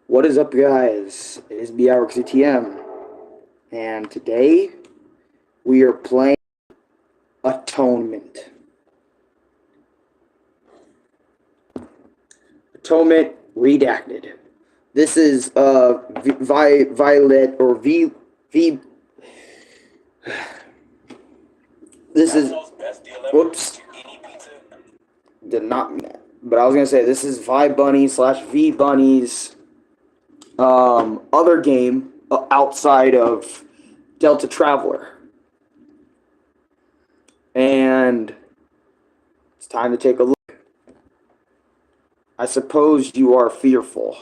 What is up, guys? It is Arekkusu, and today we are playing Atonement. Atonement Redacted. This is Violet or V. This is whoops. Did not mean that. But I was gonna say this is Vi Bunny / V Bunny's other game outside of Delta Traveler. And it's time to take a look. I suppose you are fearful.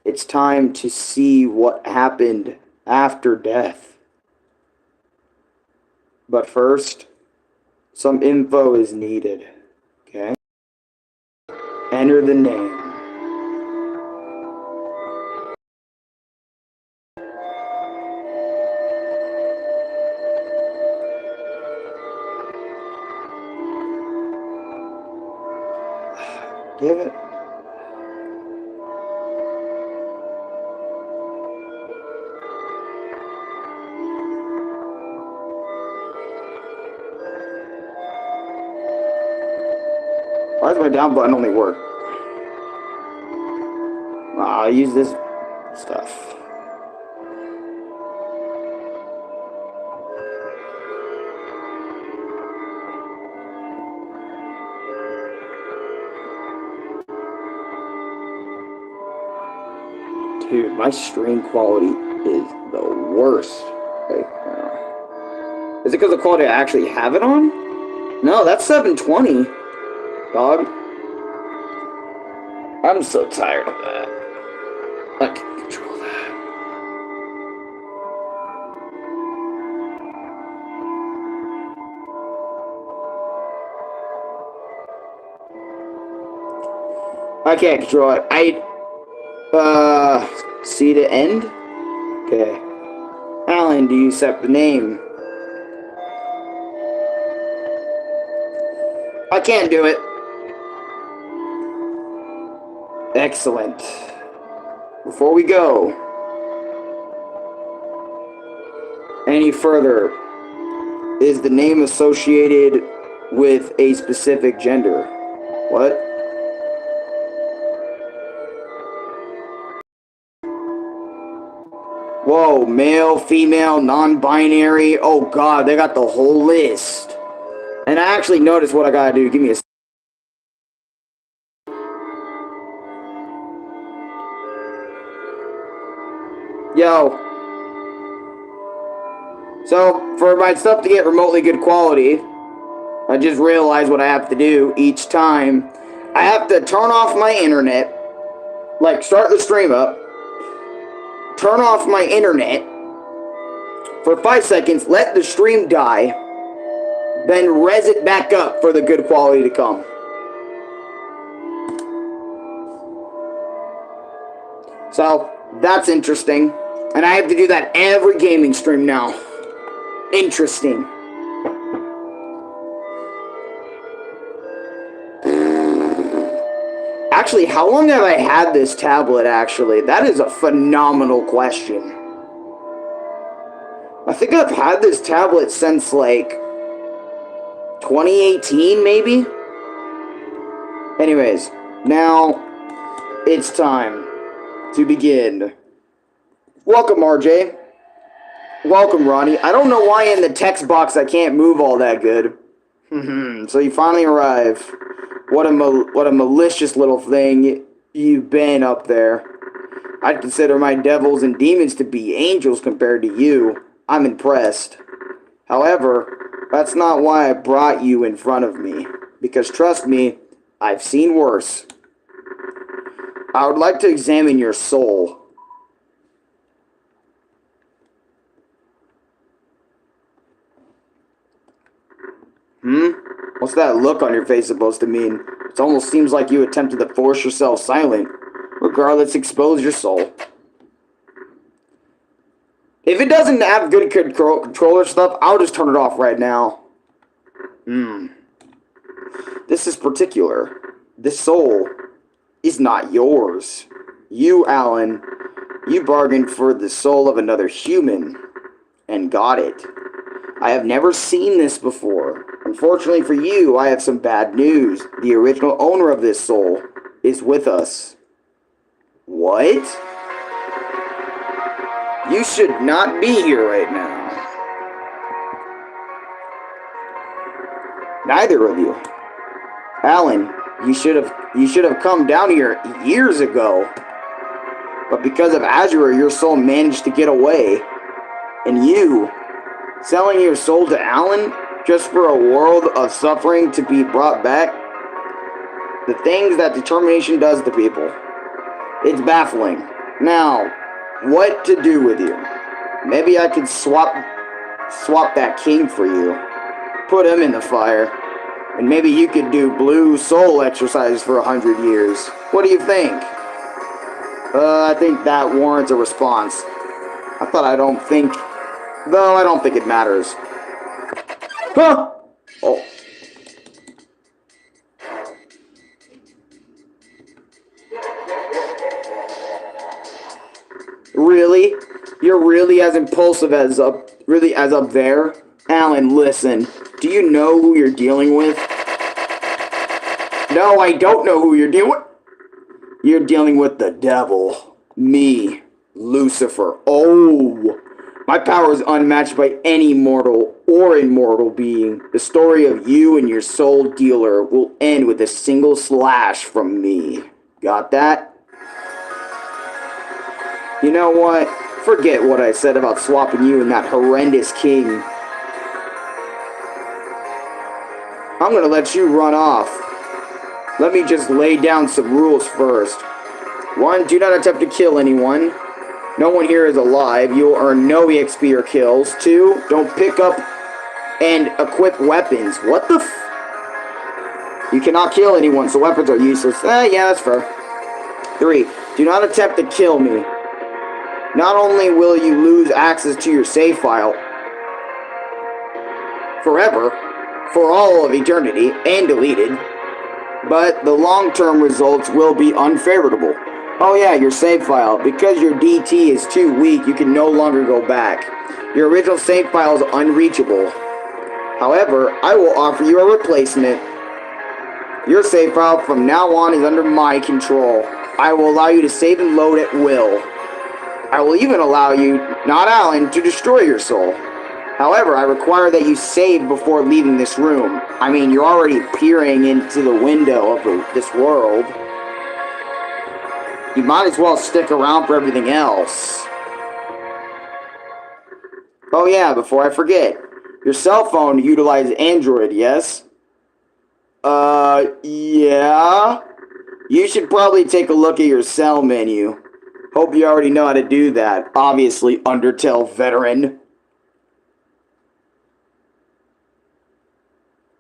It's time to see what happened after death. But first, some info is needed. Okay? Enter the name. Give it. Why does my down button only work? I'll use this stuff. Dude, my stream quality is the worst right now. Is it because the quality I actually have it on? No, that's 720, dog. I'm so tired of that. I can't control that. I can't control it. See to end? Okay. Alan, do you accept the name? I can't do it. Excellent. Before we go any further, is the name associated with a specific gender? What? Whoa, male, female, non-binary. Oh god, they got the whole list. And I actually noticed what I gotta do. Give me a Yo. So, for my stuff to get remotely good quality, I just realized what I have to do each time. I have to turn off my internet, like start the stream up, turn off my internet for 5 seconds, let the stream die, then res it back up for the good quality to come. So, that's interesting. And I have to do that every gaming stream now. Interesting. Actually, how long have I had this tablet, actually? That is a phenomenal question. I think I've had this tablet since, like, 2018, maybe? Anyways, now it's time to begin. Welcome, RJ. Welcome, Ronnie. I don't know why in the text box I can't move all that good. So you finally arrive. What a malicious little thing you've been up there. I'd consider my devils and demons to be angels compared to you. I'm impressed. However, that's not why I brought you in front of me. Because trust me, I've seen worse. I would like to examine your soul. What's that look on your face supposed to mean? It almost seems like you attempted to force yourself silent. Regardless, expose your soul. If it doesn't have good controller stuff, I'll just turn it off right now. This is particular. This soul is not yours. You, Alan, you bargained for the soul of another human and got it. I have never seen this before. Unfortunately for you, I have some bad news. The original owner of this soul is with us. What? You should not be here right now. Neither of you. Alan, you should have come down here years ago. But because of Azure, your soul managed to get away. And you, selling your soul to Alan just for a world of suffering to be brought back? The things that determination does to people. It's baffling. Now, what to do with you? Maybe I could swap that king for you. Put him in the fire. And maybe you could do blue soul exercises for 100 years. What do you think? I think that warrants a response. Though I don't think it matters. Huh! Oh. Really? You're really as impulsive as up there? Alan, listen. Do you know who you're dealing with? No, I don't know who you're dealing with. You're dealing with the devil. Me. Lucifer. Oh. My power is unmatched by any mortal or immortal being. The story of you and your soul dealer will end with a single slash from me. Got that? You know what? Forget what I said about swapping you and that horrendous king. I'm gonna let you run off. Let me just lay down some rules first. 1. Do not attempt to kill anyone. No one here is alive. You will earn no EXP or kills. 2. Don't pick up and equip weapons. What the f... You cannot kill anyone, so weapons are useless. Yeah, that's fair. 3. Do not attempt to kill me. Not only will you lose access to your save file forever, for all of eternity, and deleted, but the long-term results will be unfavorable. Oh yeah, your save file. Because your DT is too weak, you can no longer go back. Your original save file is unreachable. However, I will offer you a replacement. Your save file from now on is under my control. I will allow you to save and load at will. I will even allow you, not Alan, to destroy your soul. However, I require that you save before leaving this room. I mean, you're already peering into the window of this world. You might as well stick around for everything else. Oh yeah, before I forget. Your cell phone utilizes Android, yes? Yeah? You should probably take a look at your cell menu. Hope you already know how to do that. Obviously, Undertale veteran.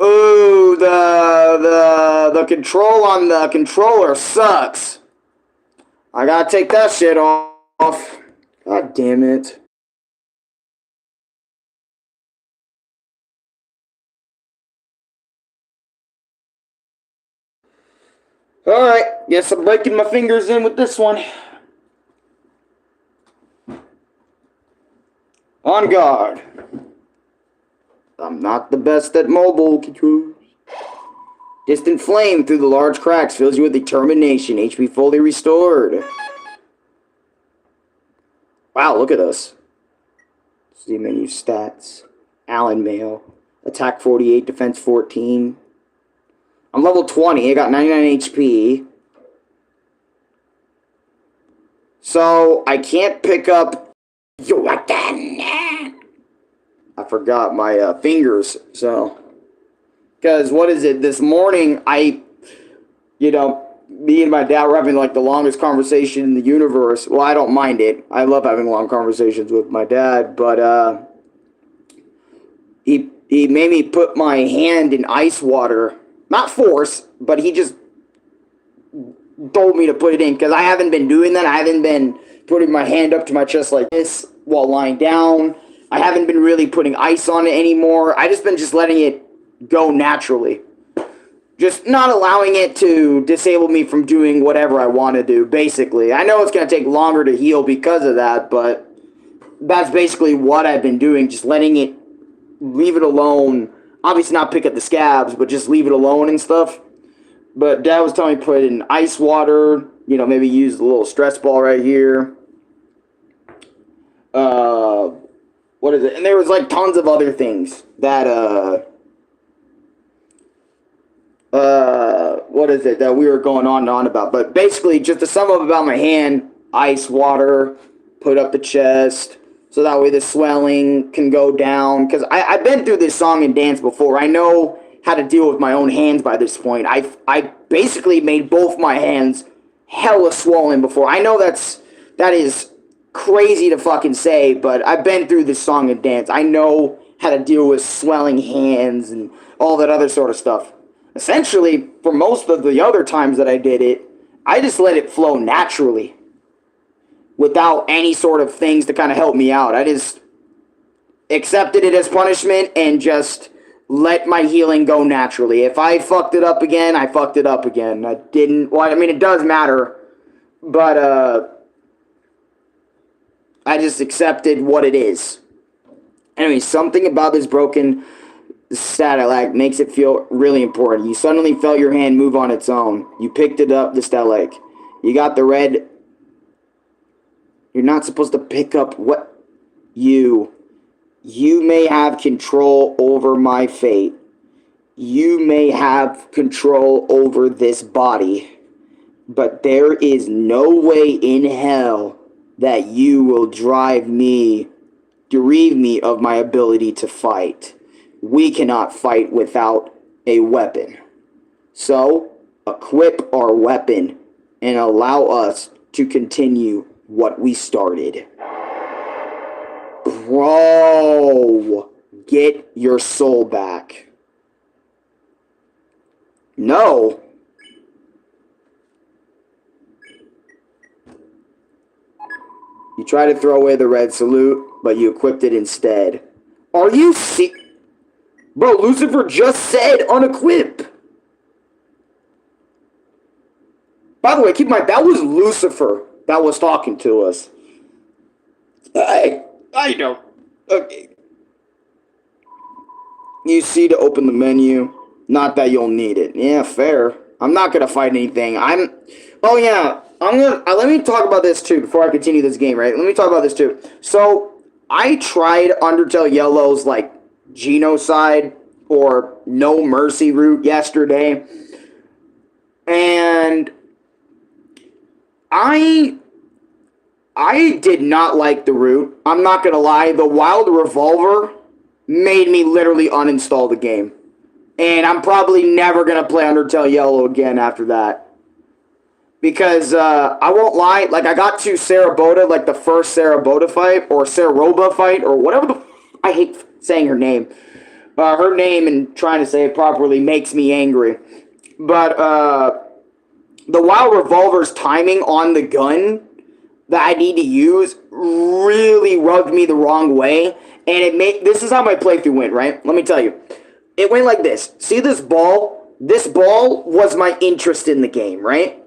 Ooh, the control on the controller sucks. I gotta take that shit off. God damn it. Alright, guess I'm breaking my fingers in with this one. On guard. I'm not the best at mobile controls. Distant flame through the large cracks fills you with determination. HP fully restored. Wow, look at us. See menu stats. Alan Mayo. Attack 48, defense 14. I'm level 20. I got 99 HP. So, I can't pick up your weapon. I forgot my fingers, so... Because, what is it, this morning, me and my dad were having, like, the longest conversation in the universe. Well, I don't mind it. I love having long conversations with my dad, but, he made me put my hand in ice water. Not force, but he just told me to put it in, because I haven't been doing that. I haven't been putting my hand up to my chest like this while lying down. I haven't been really putting ice on it anymore. I just been letting it go naturally. just not allowing it to disable me from doing whatever I want to do, basically. I know it's going to take longer to heal because of that, but that's basically what I've been doing, just letting it, leave it alone. Obviously not pick up the scabs, but just leave it alone and stuff. But Dad was telling me put it in ice water, you know, maybe use the little stress ball right here. What is it? And there was like tons of other things that, what is it that we were going on and on about? But basically, just to sum up about my hand, ice water, put up the chest, so that way the swelling can go down. Because I've been through this song and dance before. I know how to deal with my own hands by this point. I basically made both my hands hella swollen before. I know that is crazy to fucking say, but I've been through this song and dance. I know how to deal with swelling hands and all that other sort of stuff. Essentially, for most of the other times that I did it, I just let it flow naturally without any sort of things to kind of help me out. I just accepted it as punishment and just let my healing go naturally. If I fucked it up again, I fucked it up again. I didn't, well, I mean, it does matter, but I just accepted what it is. Anyway, something about this broken statue makes it feel really important. You suddenly felt your hand move on its own. You picked it up, the statue. You got the red. You're not supposed to pick up what you may have control over my fate. You may have control over this body. But there is no way in hell that you will bereave me of my ability to fight. We cannot fight without a weapon. So, equip our weapon and allow us to continue what we started. Bro, get your soul back. No. You try to throw away the red salute, but you equipped it instead. Are you Bro, Lucifer just said unequip. By the way, keep in mind, that was Lucifer that was talking to us. I know. Okay. You see to open the menu. Not that you'll need it. Yeah, fair. I'm not going to fight anything. Oh, yeah. Let me talk about this, too, before I continue this game, right? Let me talk about this, too. So, I tried Undertale Yellow's, like, genocide or no mercy route yesterday. And I did not like the route. I'm not going to lie. The Wild Revolver made me literally uninstall the game. And I'm probably never going to play Undertale Yellow again after that. Because, I won't lie, like, I got to Saraboda, like, the first Saraboda fight, or Saraboba fight, or whatever I hate saying her name. Her name and trying to say it properly makes me angry. But, the Wild Revolver's timing on the gun that I need to use really rubbed me the wrong way. And this is how my playthrough went, right? Let me tell you. It went like this. See this ball? This ball was my interest in the game, right?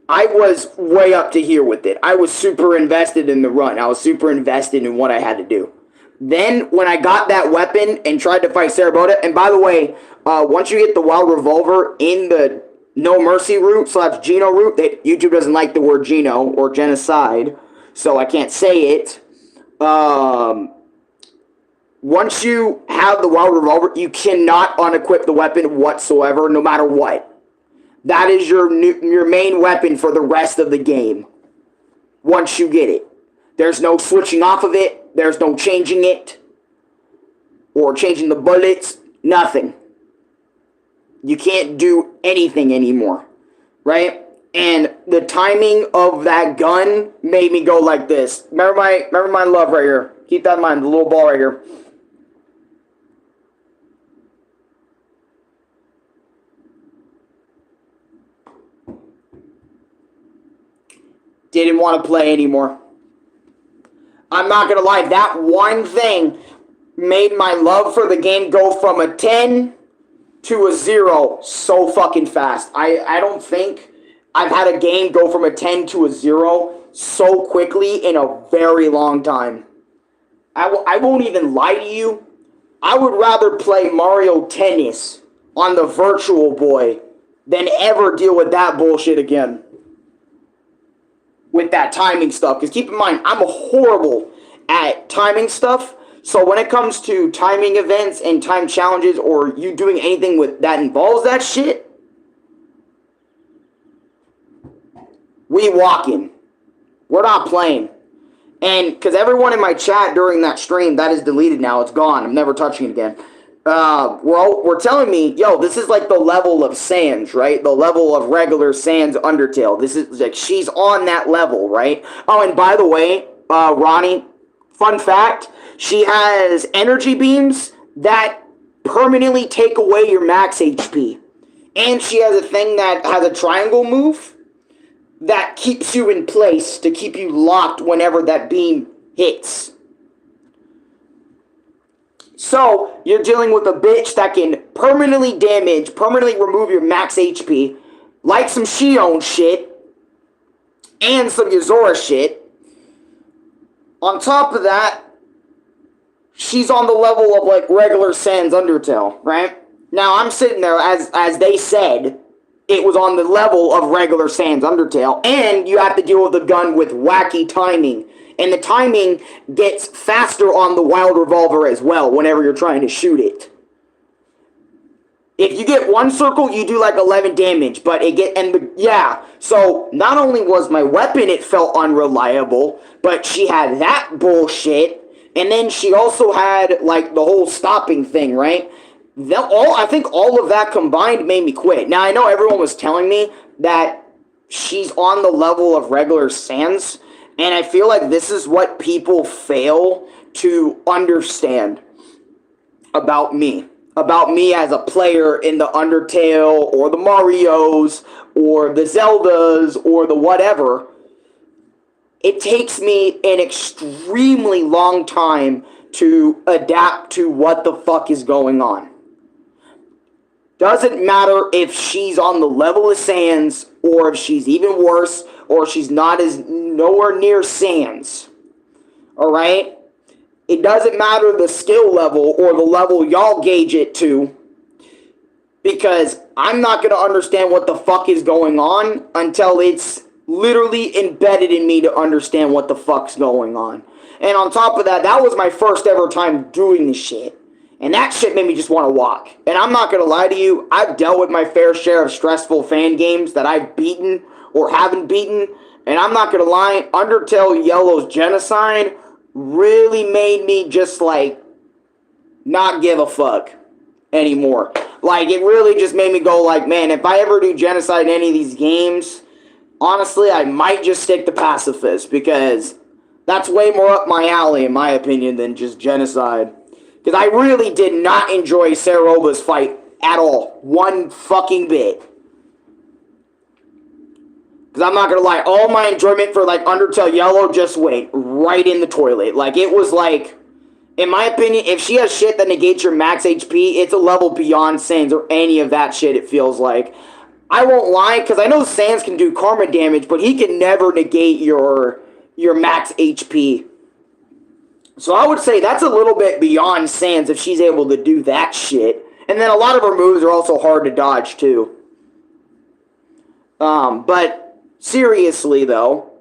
I was way up to here with it. I was super invested in the run. I was super invested in what I had to do. Then, when I got that weapon and tried to fight Saraboda, and by the way, once you get the Wild Revolver in the No Mercy route / Geno route, YouTube doesn't like the word Geno or genocide, so I can't say it. Once you have the Wild Revolver, you cannot unequip the weapon whatsoever, no matter what. That is your main weapon for the rest of the game. Once you get it. There's no switching off of it. There's no changing it. Or changing the bullets. Nothing. You can't do anything anymore. Right? And the timing of that gun made me go like this. Remember my love right here. Keep that in mind. The little ball right here. Didn't want to play anymore. I'm not going to lie. That one thing made my love for the game go from a 10 to a 0 so fucking fast. I don't think I've had a game go from a 10 to a 0 so quickly in a very long time. I won't even lie to you. I would rather play Mario Tennis on the Virtual Boy than ever deal with that bullshit again. With that timing stuff. Because keep in mind, I'm horrible at timing stuff. So when it comes to timing events and time challenges or you doing anything with that involves that shit, we walking. We're not playing. And because everyone in my chat during that stream, that is deleted now. It's gone. I'm never touching it again. We're telling me, yo, this is like the level of Sans, right? The level of regular Sans Undertale. This is like, she's on that level, right? Oh, and by the way, Ronnie, fun fact, she has energy beams that permanently take away your max HP. And she has a thing that has a triangle move that keeps you in place to keep you locked whenever that beam hits. So, you're dealing with a bitch that can permanently damage, permanently remove your max HP, like some Shion shit, and some Yuzora shit. On top of that, she's on the level of, like, regular Sans Undertale, right? Now, I'm sitting there, as they said, it was on the level of regular Sans Undertale, and you have to deal with a gun with wacky timing. And the timing gets faster on the Wild Revolver as well, whenever you're trying to shoot it. If you get one circle, you do like 11 damage, but so not only was my weapon, it felt unreliable, but she had that bullshit, and then she also had, like, the whole stopping thing, right? I think all of that combined made me quit. Now, I know everyone was telling me that she's on the level of regular Sans, and I feel like this is what people fail to understand about me. About me as a player in the Undertale, or the Marios, or the Zeldas, or the whatever. It takes me an extremely long time to adapt to what the fuck is going on. Doesn't matter if she's on the level of Sans, or if she's even worse, or she's nowhere near Sans. Alright? It doesn't matter the skill level, or the level y'all gauge it to, because I'm not going to understand what the fuck is going on until it's literally embedded in me to understand what the fuck's going on. And on top of that, that was my first ever time doing this shit. And that shit made me just want to walk. And I'm not going to lie to you, I've dealt with my fair share of stressful fan games that I've beaten or haven't beaten. And I'm not going to lie, Undertale Yellow's Genocide really made me just, like, not give a fuck anymore. Like, it really just made me go, like, man, if I ever do Genocide in any of these games, honestly, I might just stick to Pacifist, because that's way more up my alley, in my opinion, than just Genocide. Because I really did not enjoy Sarabo's fight at all. One fucking bit. Because I'm not going to lie, all my enjoyment for, like, Undertale Yellow just went right in the toilet. Like, it was like, in my opinion, if she has shit that negates your max HP, it's a level beyond Sans or any of that shit, it feels like. I won't lie, because I know Sans can do karma damage, but he can never negate your max HP. So I would say that's a little bit beyond Sans if she's able to do that shit. And then a lot of her moves are also hard to dodge, too. But seriously, though,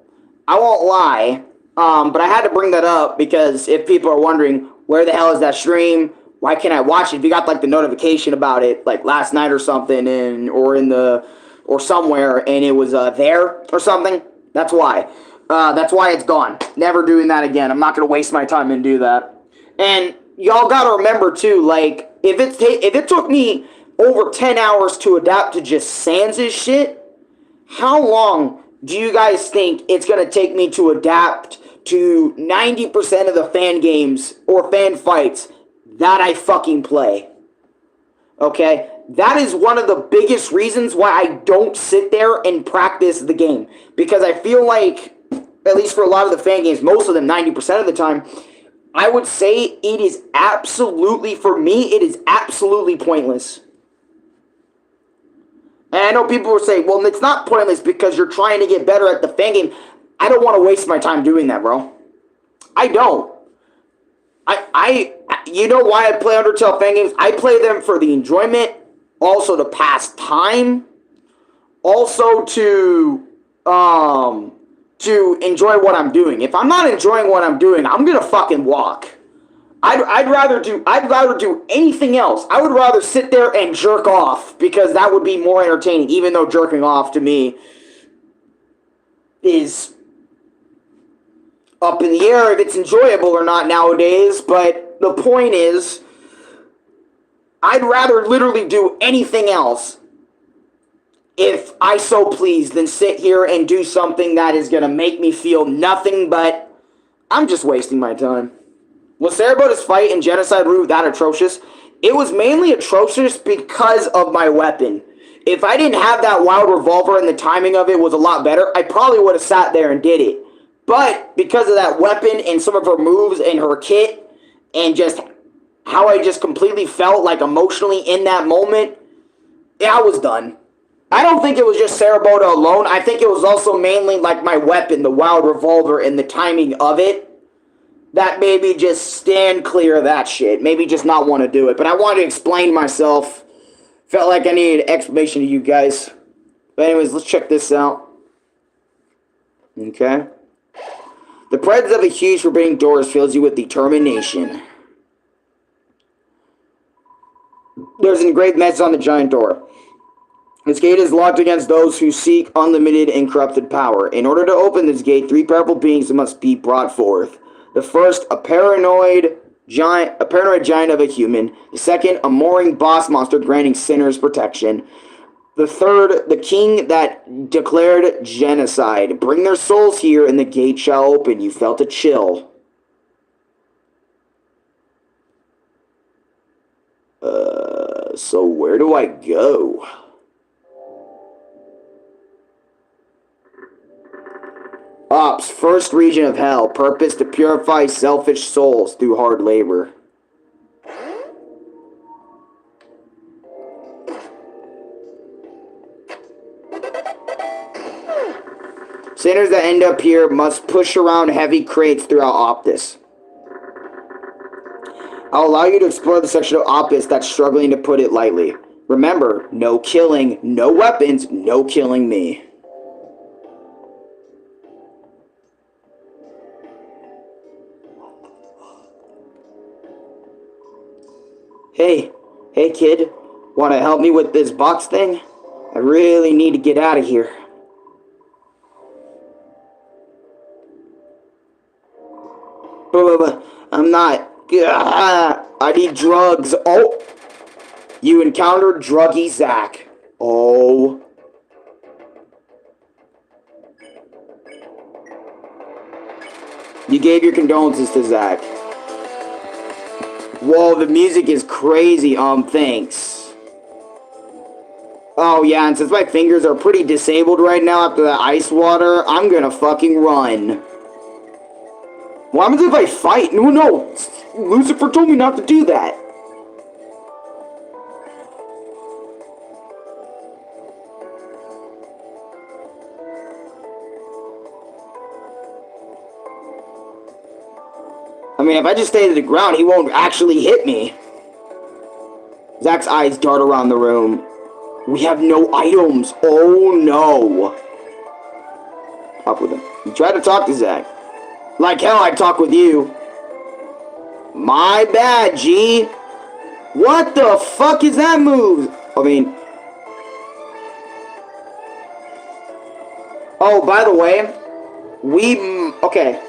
I won't lie. But I had to bring that up because if people are wondering, where the hell is that stream? Why can't I watch it? If you got, like, the notification about it, like, last night or something, or somewhere, and it was there or something, that's why. That's why it's gone. Never doing that again. I'm not going to waste my time and do that. And y'all got to remember, too, like, if it took me over 10 hours to adapt to just Sans' shit, how long do you guys think it's going to take me to adapt to 90% of the fan games or fan fights that I fucking play? Okay? That is one of the biggest reasons why I don't sit there and practice the game. Because I feel like, at least for a lot of the fan games, most of them, 90% of the time, I would say it is absolutely, for me, it is absolutely pointless. And I know people will say, well, it's not pointless because you're trying to get better at the fan game. I don't want to waste my time doing that, bro. I don't. You know why I play Undertale fan games? I play them for the enjoyment, also to pass time, also to enjoy what I'm doing. If I'm not enjoying what I'm doing, I'm gonna fucking walk. I'd rather do anything else. I would rather sit there and jerk off because that would be more entertaining, even though jerking off to me is up in the air if it's enjoyable or not nowadays. But the point is, I'd rather literally do anything else if I so please than sit here and do something that is gonna make me feel nothing but I'm just wasting my time. Was Sarabot's fight in Genocide Route that atrocious? It was mainly atrocious because of my weapon. If I didn't have that wild revolver and the timing of it was a lot better, I probably would have sat there and did it. But because of that weapon and some of her moves and her kit and just how I just completely felt like emotionally in that moment, yeah, I was done. I don't think it was just Sarabota alone. I think it was also mainly like my weapon, the wild revolver, and the timing of it. That made me just stand clear of that shit. Maybe just not want to do it. But I wanted to explain myself. Felt like I needed an explanation to you guys. But anyways, let's check this out. Okay. The presence of a huge forbidding doors fills you with determination. There's an engraved message on the giant door. This gate is locked against those who seek unlimited and corrupted power. In order to open this gate, 3 powerful beings must be brought forth. The first, a paranoid giant of a human. The second, a mooring boss monster granting sinners protection. The third, the king that declared genocide. Bring their souls here and the gate shall open. You felt a chill. So where do I go? Ops, first region of hell. Purpose to purify selfish souls through hard labor. Sinners that end up here must push around heavy crates throughout Optus. I'll allow you to explore the section of Optus that's struggling, to put it lightly. Remember, no killing, no weapons, no killing me. Hey kid, want to help me with this box thing? I really need to get out of here. I'm not. I need drugs. Oh, you encountered druggy Zach. Oh. You gave your condolences to Zach. Whoa, the music is crazy. Thanks. Oh, yeah, and since my fingers are pretty disabled right now after the ice water, I'm gonna fucking run. What happens if I fight? No. Lucifer told me not to do that. I mean, if I just stay to the ground, he won't actually hit me. Zach's eyes dart around the room. We have no items. Oh, no. Talk with him. You try to talk to Zach. Like hell, I'd talk with you. My bad, G. What the fuck is that move? I mean... Oh, by the way, okay.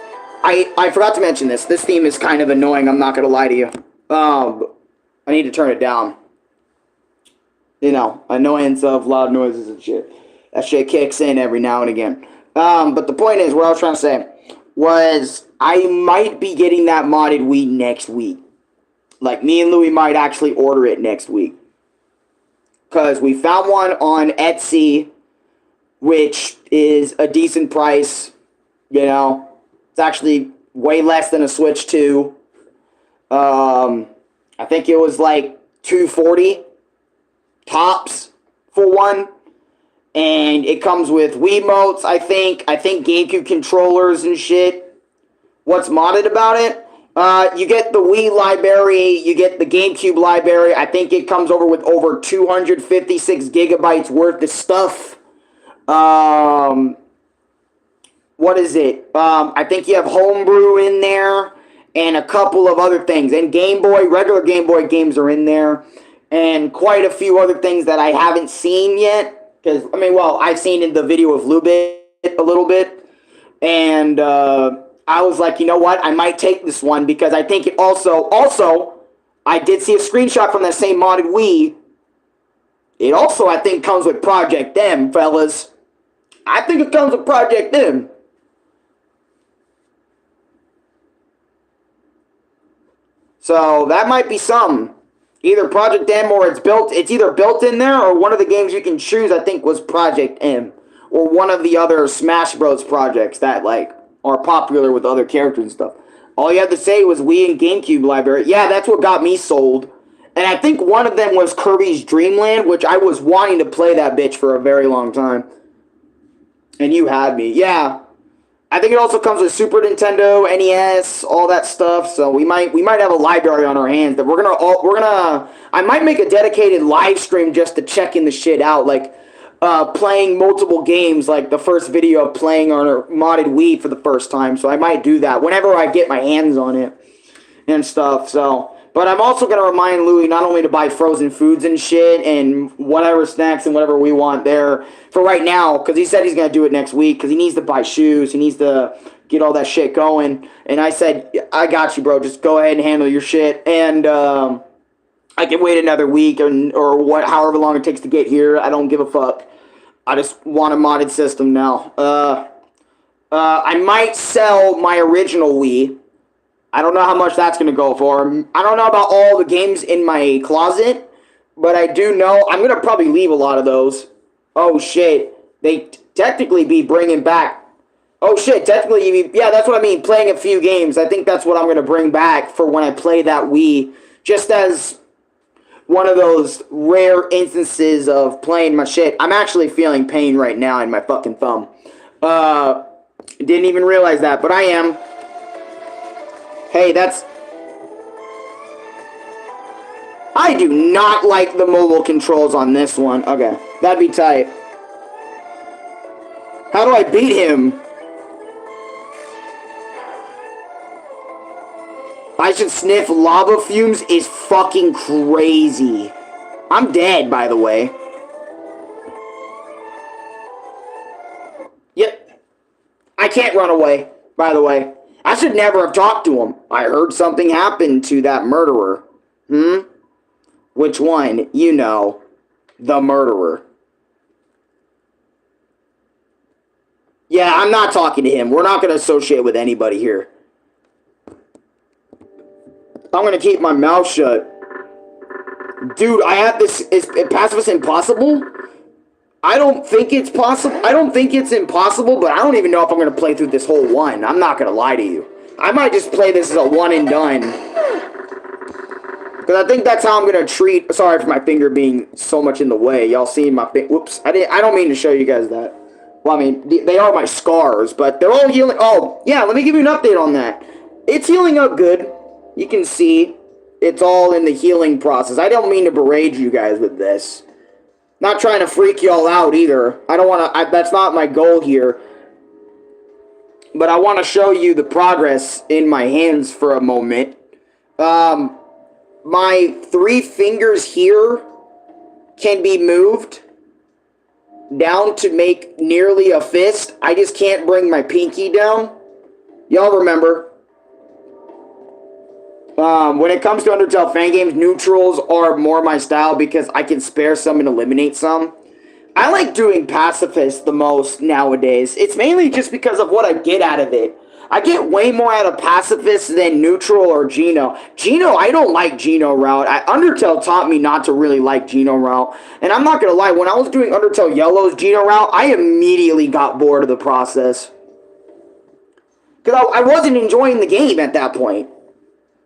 I forgot to mention this. This theme is kind of annoying, I'm not gonna lie to you. I need to turn it down. You know, annoyance of loud noises and shit. That shit kicks in every now and again. But the point is, what I was trying to say was I might be getting that modded Wii next week. Like, me and Louie might actually order it next week. Because we found one on Etsy, which is a decent price, you know. It's actually way less than a Switch 2. I think it was like $240 tops for one. And it comes with Wiimotes, I think GameCube controllers and shit. What's modded about it? You get the Wii library, you get the GameCube library. I think it comes over with over 256 gigabytes worth of stuff. What is it? I think you have Homebrew in there, and a couple of other things. And Game Boy, regular Game Boy games are in there, and quite a few other things that I haven't seen yet. Because, I mean, well, I've seen in the video of Lubit a little bit, and I was like, you know what, I might take this one, because I think it also, I did see a screenshot from that same modded Wii. It also, I think, comes with Project M, fellas. I think it comes with Project M. So, that might be something. Either Project M or it's either built in there, or one of the games you can choose, I think, was Project M. Or one of the other Smash Bros. Projects that, like, are popular with other characters and stuff. All you had to say was Wii and GameCube library. Yeah, that's what got me sold. And I think one of them was Kirby's Dream Land, which I was wanting to play that bitch for a very long time. And you had me. Yeah. I think it also comes with Super Nintendo, NES, all that stuff. So we might have a library on our hands that I might make a dedicated live stream just to check in the shit out, like playing multiple games, like the first video of playing on a modded Wii for the first time. So I might do that whenever I get my hands on it and stuff. So, but I'm also gonna remind Louie not only to buy frozen foods and shit and whatever snacks and whatever we want there for right now, because he said he's gonna do it next week, because he needs to buy shoes, he needs to get all that shit going. And I said, I got you, bro. Just go ahead and handle your shit, and I can wait another week or however long it takes to get here. I don't give a fuck. I just want a modded system now. I might sell my original Wii. I don't know how much that's going to go for. I don't know about all the games in my closet, but I do know I'm going to probably leave a lot of those. Oh, shit. They technically be bringing back... Oh, shit. Technically, yeah, that's what I mean. Playing a few games. I think that's what I'm going to bring back for when I play that Wii. Just as one of those rare instances of playing my shit. I'm actually feeling pain right now in my fucking thumb. Didn't even realize that, but I am. Hey, that's... I do not like the mobile controls on this one. Okay, that'd be tight. How do I beat him? I should sniff lava fumes is fucking crazy. I'm dead, by the way. Yep. I can't run away, by the way. I should never have talked to him. I heard something happened to that murderer. Which one? You know. The murderer. Yeah, I'm not talking to him. We're not going to associate with anybody here. I'm going to keep my mouth shut. Dude, I have this... Is Pacifist impossible? I don't think it's possible. I don't think it's impossible, but I don't even know if I'm going to play through this whole one. I'm not going to lie to you. I might just play this as a one and done. Because I think that's how I'm going to treat... Sorry for my finger being so much in the way. Y'all seen my... Whoops. I don't mean to show you guys that. Well, I mean, they are my scars, but they're all healing... Oh, yeah, let me give you an update on that. It's healing up good. You can see it's all in the healing process. I don't mean to berate you guys with this. Not trying to freak y'all out either. I don't want to... That's not my goal here. But I want to show you the progress in my hands for a moment. My 3 fingers here can be moved down to make nearly a fist. I just can't bring my pinky down. Y'all remember. When it comes to Undertale fan games, neutrals are more my style because I can spare some and eliminate some. I like doing pacifist the most nowadays. It's mainly just because of what I get out of it. I get way more out of pacifist than neutral or Geno. Geno, I don't like Geno route. Undertale taught me not to really like Geno route. And I'm not going to lie, when I was doing Undertale Yellow's Geno route, I immediately got bored of the process. Because I wasn't enjoying the game at that point.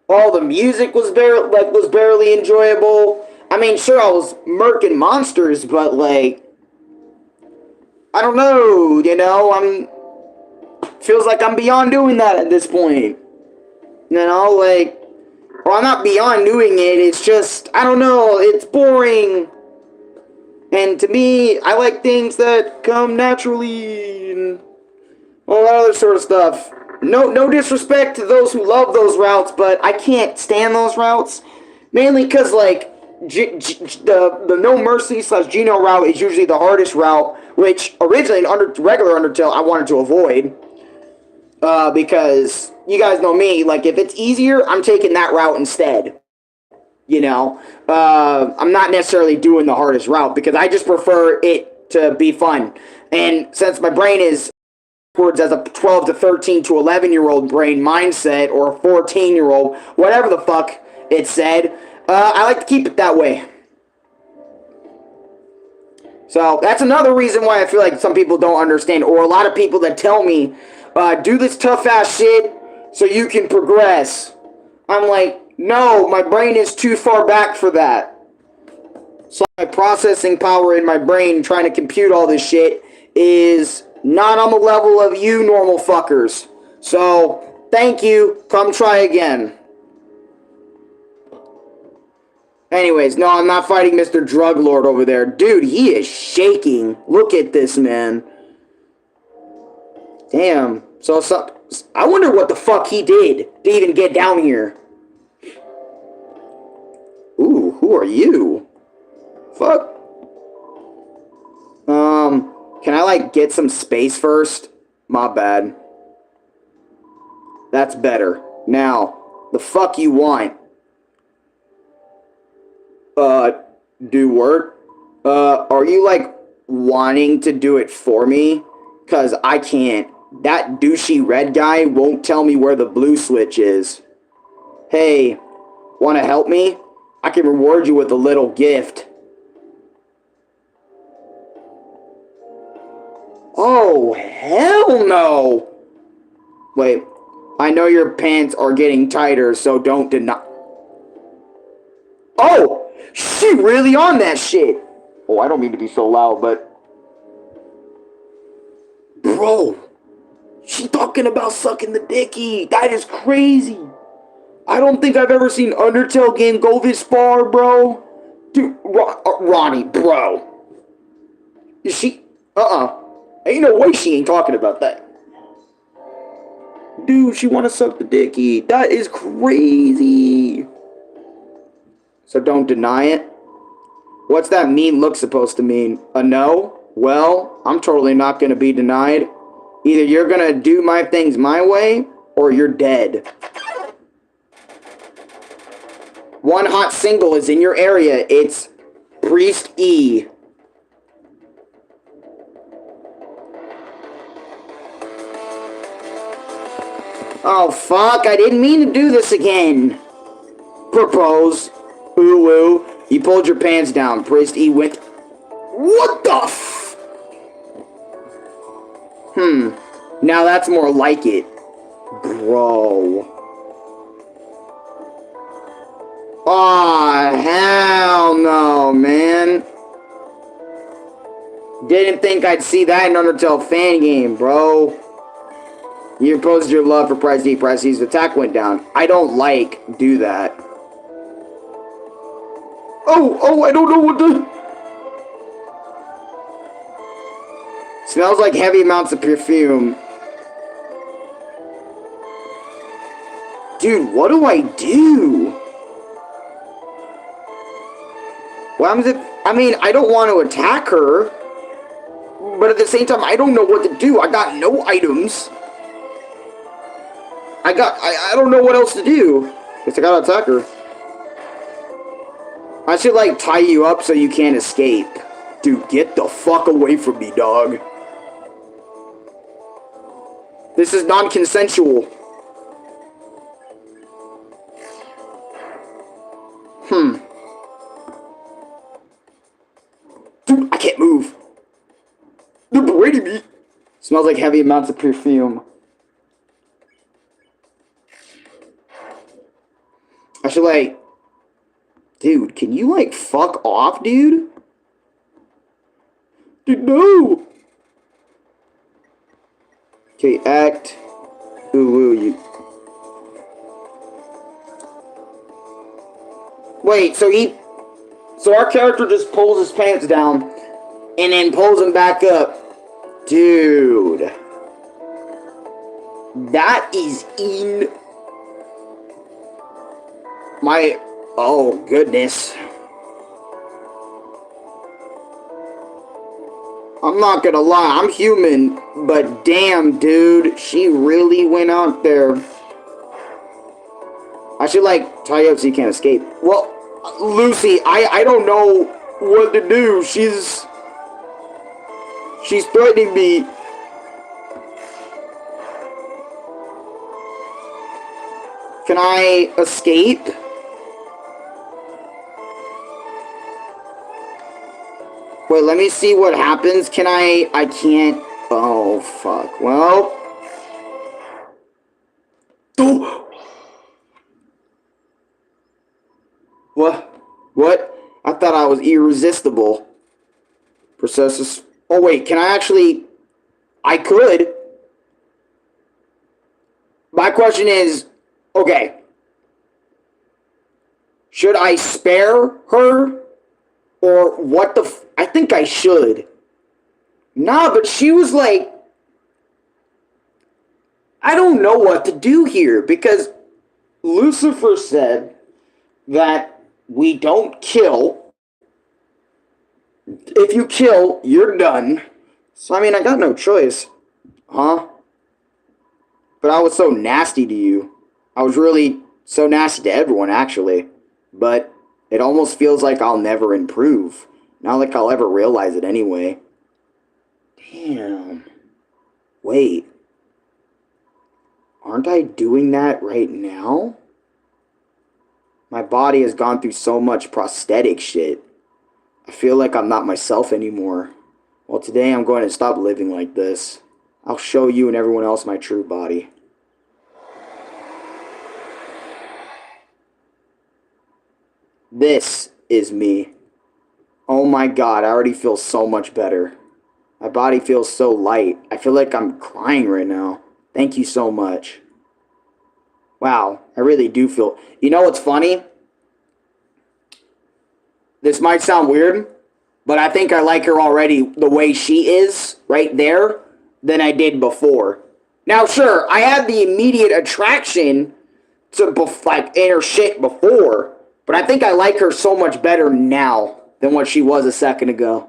All the music was barely enjoyable. I mean, sure, I was murking monsters, but, like, I don't know, you know, feels like I'm beyond doing that at this point. You know, like, well, I'm not beyond doing it, it's just, I don't know, it's boring. And to me, I like things that come naturally and all that other sort of stuff. No disrespect to those who love those routes, but I can't stand those routes. Mainly because, like, the No Mercy / Geno route is usually the hardest route, which originally in regular Undertale I wanted to avoid. Because you guys know me, like, if it's easier, I'm taking that route instead. You know? I'm not necessarily doing the hardest route because I just prefer it to be fun. And since my brain is towards as a 12 to 13 to 11-year-old brain mindset, or a 14-year-old, whatever the fuck it said, I like to keep it that way. So that's another reason why I feel like some people don't understand, or a lot of people that tell me, do this tough ass shit so you can progress. I'm like, no, my brain is too far back for that. So my processing power in my brain trying to compute all this shit is not on the level of you normal fuckers. So, thank you. Come try again. Anyways, no, I'm not fighting Mr. Drug Lord over there. Dude, he is shaking. Look at this, man. Damn. So I wonder what the fuck he did to even get down here. Ooh, who are you? Fuck. Can I, like, get some space first? My bad. That's better. Now, the fuck you want? Do work? Are you, like, wanting to do it for me? Cause I can't. That douchey red guy won't tell me where the blue switch is. Hey, wanna help me? I can reward you with a little gift. Oh, hell no! Wait, I know your pants are getting tighter, so don't deny... Oh! She really on that shit! Oh, I don't mean to be so loud, but... Bro! She talking about sucking the dicky! That is crazy! I don't think I've ever seen Undertale game go this far, bro! Dude, Ronnie, bro! Is she... Ain't no way she ain't talking about that. Dude, she wanna suck the dicky. That is crazy. So don't deny it. What's that mean look supposed to mean? A no? Well, I'm totally not gonna be denied. Either you're gonna do my things my way, or you're dead. One hot single is in your area. It's Priest E. Oh, fuck, I didn't mean to do this again. Propose. Ooh. You pulled your pants down. Priest E went... What the f... Now that's more like it. Bro. Aw, hell no, man. Didn't think I'd see that in Undertale fan game, bro. You imposed your love for Price D. Price D's attack went down. I don't do that. Oh, I don't know what to... Smells like heavy amounts of perfume. Dude, what do I do? What happens if... I mean, I don't want to attack her. But at the same time, I don't know what to do. I got no items. I don't know what else to do. Guess I gotta attack her. I should, like, tie you up so you can't escape. Dude, get the fuck away from me, dog. This is non-consensual. Dude, I can't move. They're berating me. Smells like heavy amounts of perfume. I should, like... Dude, can you, like, fuck off, dude? Dude, no! Okay, act. Ooh, you. Wait, so our character just pulls his pants down and then pulls them back up. Dude. That is in my, oh goodness. I'm not gonna lie, I'm human, but damn, dude, she really went out there. I should like tie you up so you can't escape. Well, Lucy, I don't know what to do. She's threatening me. Can I escape? Wait, let me see what happens. Can I can't. Oh, fuck. Well. Oh. What? I thought I was irresistible. Processes. Oh, wait, can I actually. I could. My question is, okay. Should I spare her? Or what the I think I should. Nah, but she was like, I don't know what to do here, because Lucifer said that we don't kill. If you kill, you're done. So, I mean, I got no choice. Huh? But I was so nasty to you. I was really so nasty to everyone, actually. But it almost feels like I'll never improve. Not like I'll ever realize it anyway. Damn. Wait. Aren't I doing that right now? My body has gone through so much prosthetic shit. I feel like I'm not myself anymore. Well, today I'm going to stop living like this. I'll show you and everyone else my true body. This is me. Oh my god, I already feel so much better. My body feels so light. I feel like I'm crying right now. Thank you so much. Wow, I really do feel... You know what's funny? This might sound weird, but I think I like her already the way she is right there than I did before. Now, sure, I had the immediate attraction to like inner shit before, but I think I like her so much better now than what she was a second ago.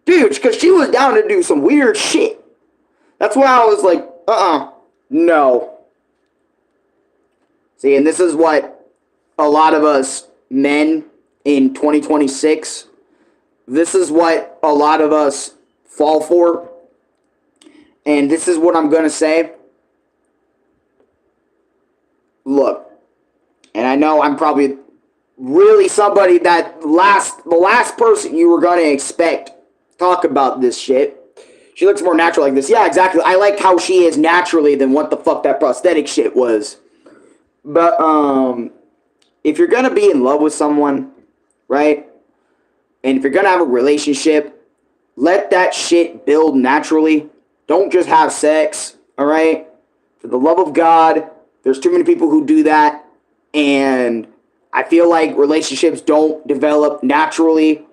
Dude, because she was down to do some weird shit. That's why I was like, no. See, and this is what a lot of us men in 2026, this is what a lot of us fall for. And this is what I'm going to say. Look, and I know I'm probably really somebody that the last person you were going to expect talk about this shit. She looks more natural like this. Yeah, exactly. I like how she is naturally than what the fuck that prosthetic shit was. But, if you're going to be in love with someone, right? And if you're going to have a relationship, let that shit build naturally. Don't just have sex, all right? For the love of God, there's too many people who do that. And I feel like relationships don't develop naturally,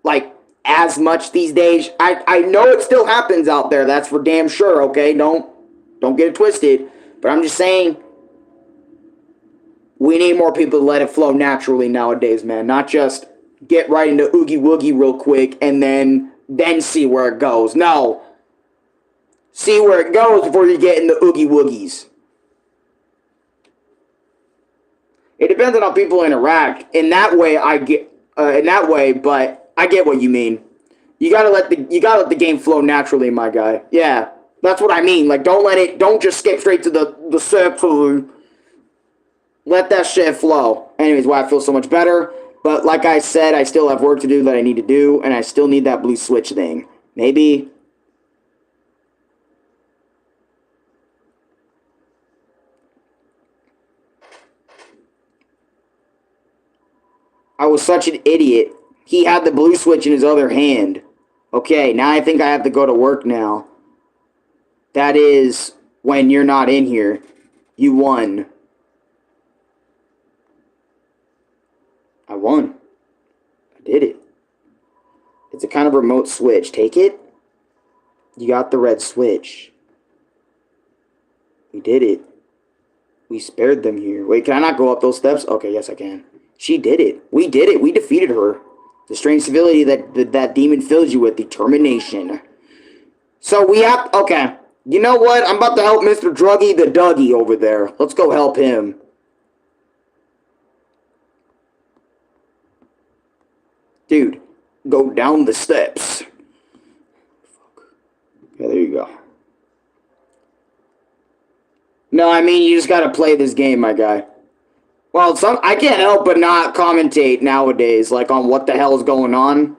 like, as much these days. I know it still happens out there. That's for damn sure, okay? Don't get it twisted. But I'm just saying, we need more people to let it flow naturally nowadays, man. Not just get right into oogie woogie real quick and then see where it goes. No. See where it goes before you get in the oogie woogies. It depends on how people interact. In that way, but I get what you mean. You gotta let the game flow naturally, my guy. Yeah, that's what I mean. Like, don't just skip straight to the circle. Let that shit flow. Anyways, why I feel so much better. But like I said, I still have work to do that I need to do, and I still need that blue switch thing. Maybe. I was such an idiot. He had the blue switch in his other hand. Okay, now I think I have to go to work now. That is when you're not in here. You won. I won. I did it. It's a kind of remote switch. Take it. You got the red switch. We did it. We spared them here. Wait, can I not go up those steps? Okay, yes I can. She did it. We did it. We defeated her. The strange civility that demon fills you with. Determination. So we have... Okay. You know what? I'm about to help Mr. Druggy the Dougie over there. Let's go help him. Dude, go down the steps. Okay, there you go. No, I mean, you just gotta play this game, my guy. Well, I can't help but not commentate nowadays, like, on what the hell is going on.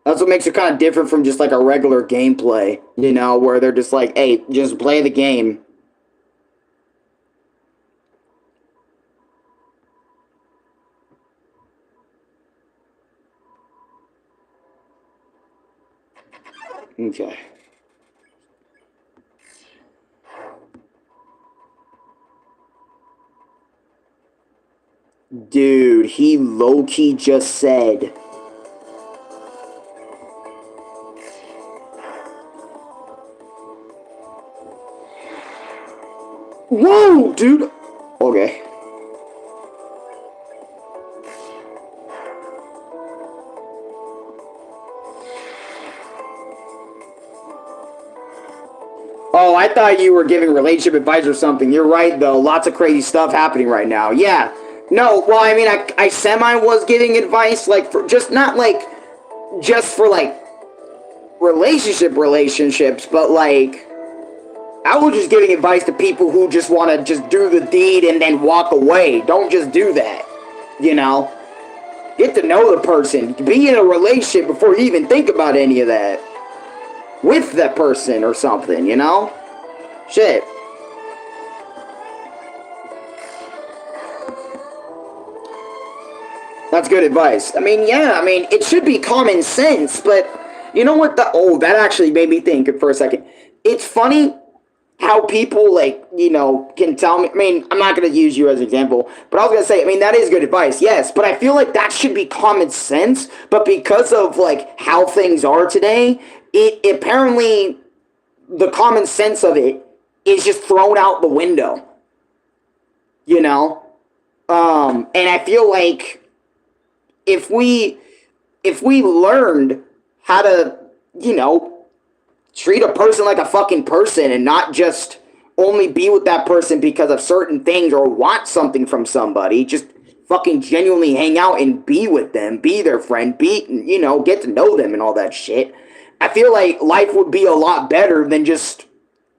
That's what makes it kind of different from just, like, a regular gameplay, you know, where they're just like, hey, just play the game. Okay. Dude, he low-key just said... Whoa, dude! Okay. Oh, I thought you were giving relationship advice or something. You're right, though. Lots of crazy stuff happening right now. Yeah. No, well, I mean, I semi was giving advice, like, for just not, like, just for, like, relationships, but, like, I was just giving advice to people who just want to just do the deed and then walk away. Don't just do that, you know? Get to know the person. Be in a relationship before you even think about any of that. With that person or something, you know? Shit. That's good advice. I mean, yeah, I mean, it should be common sense, but you know what? Oh, that actually made me think for a second. It's funny how people, like, you know, can tell me. I mean, I'm not going to use you as an example, but I was going to say, I mean, that is good advice, yes, but I feel like that should be common sense, but because of, like, how things are today, it apparently, the common sense of it is just thrown out the window, you know? And I feel like if we learned how to, you know, treat a person like a fucking person and not just only be with that person because of certain things or want something from somebody, just fucking genuinely hang out and be with them, be their friend, you know, get to know them and all that shit. I feel like life would be a lot better than just,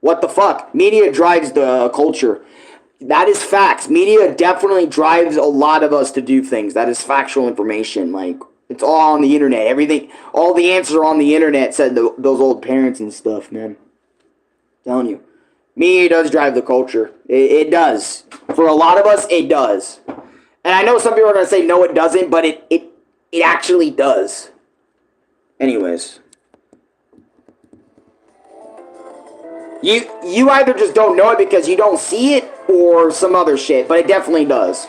what the fuck? Media drives the culture. That is facts. Media definitely drives a lot of us to do things. That is factual information. Like, it's all on the internet. Everything, all the answers are on the internet, said those old parents and stuff, man. I'm telling you. Media does drive the culture. It does. For a lot of us, it does. And I know some people are going to say, no, it doesn't, but it actually does. Anyways. You either just don't know it because you don't see it, or some other shit, but it definitely does.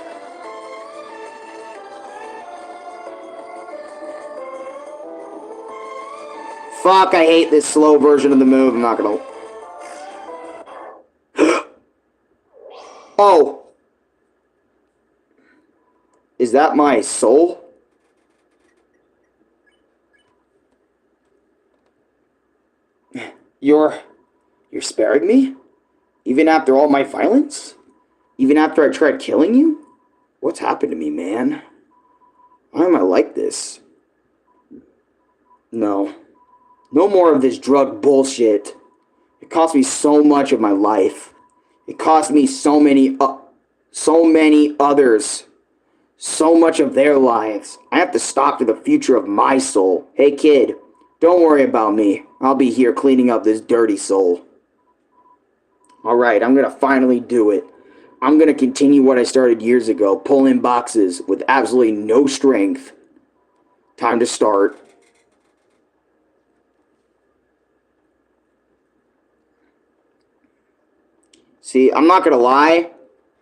Fuck, I hate this slow version of the move, I'm not gonna... Oh. Is that my soul? You're sparing me? Even after all my violence? Even after I tried killing you? What's happened to me, man? Why am I like this? No. No more of this drug bullshit. It cost me so much of my life. It cost me so many others. So much of their lives. I have to stop for the future of my soul. Hey kid, don't worry about me. I'll be here cleaning up this dirty soul. Alright, I'm gonna finally do it. I'm gonna continue what I started years ago, pulling boxes with absolutely no strength. Time to start. See, I'm not gonna lie.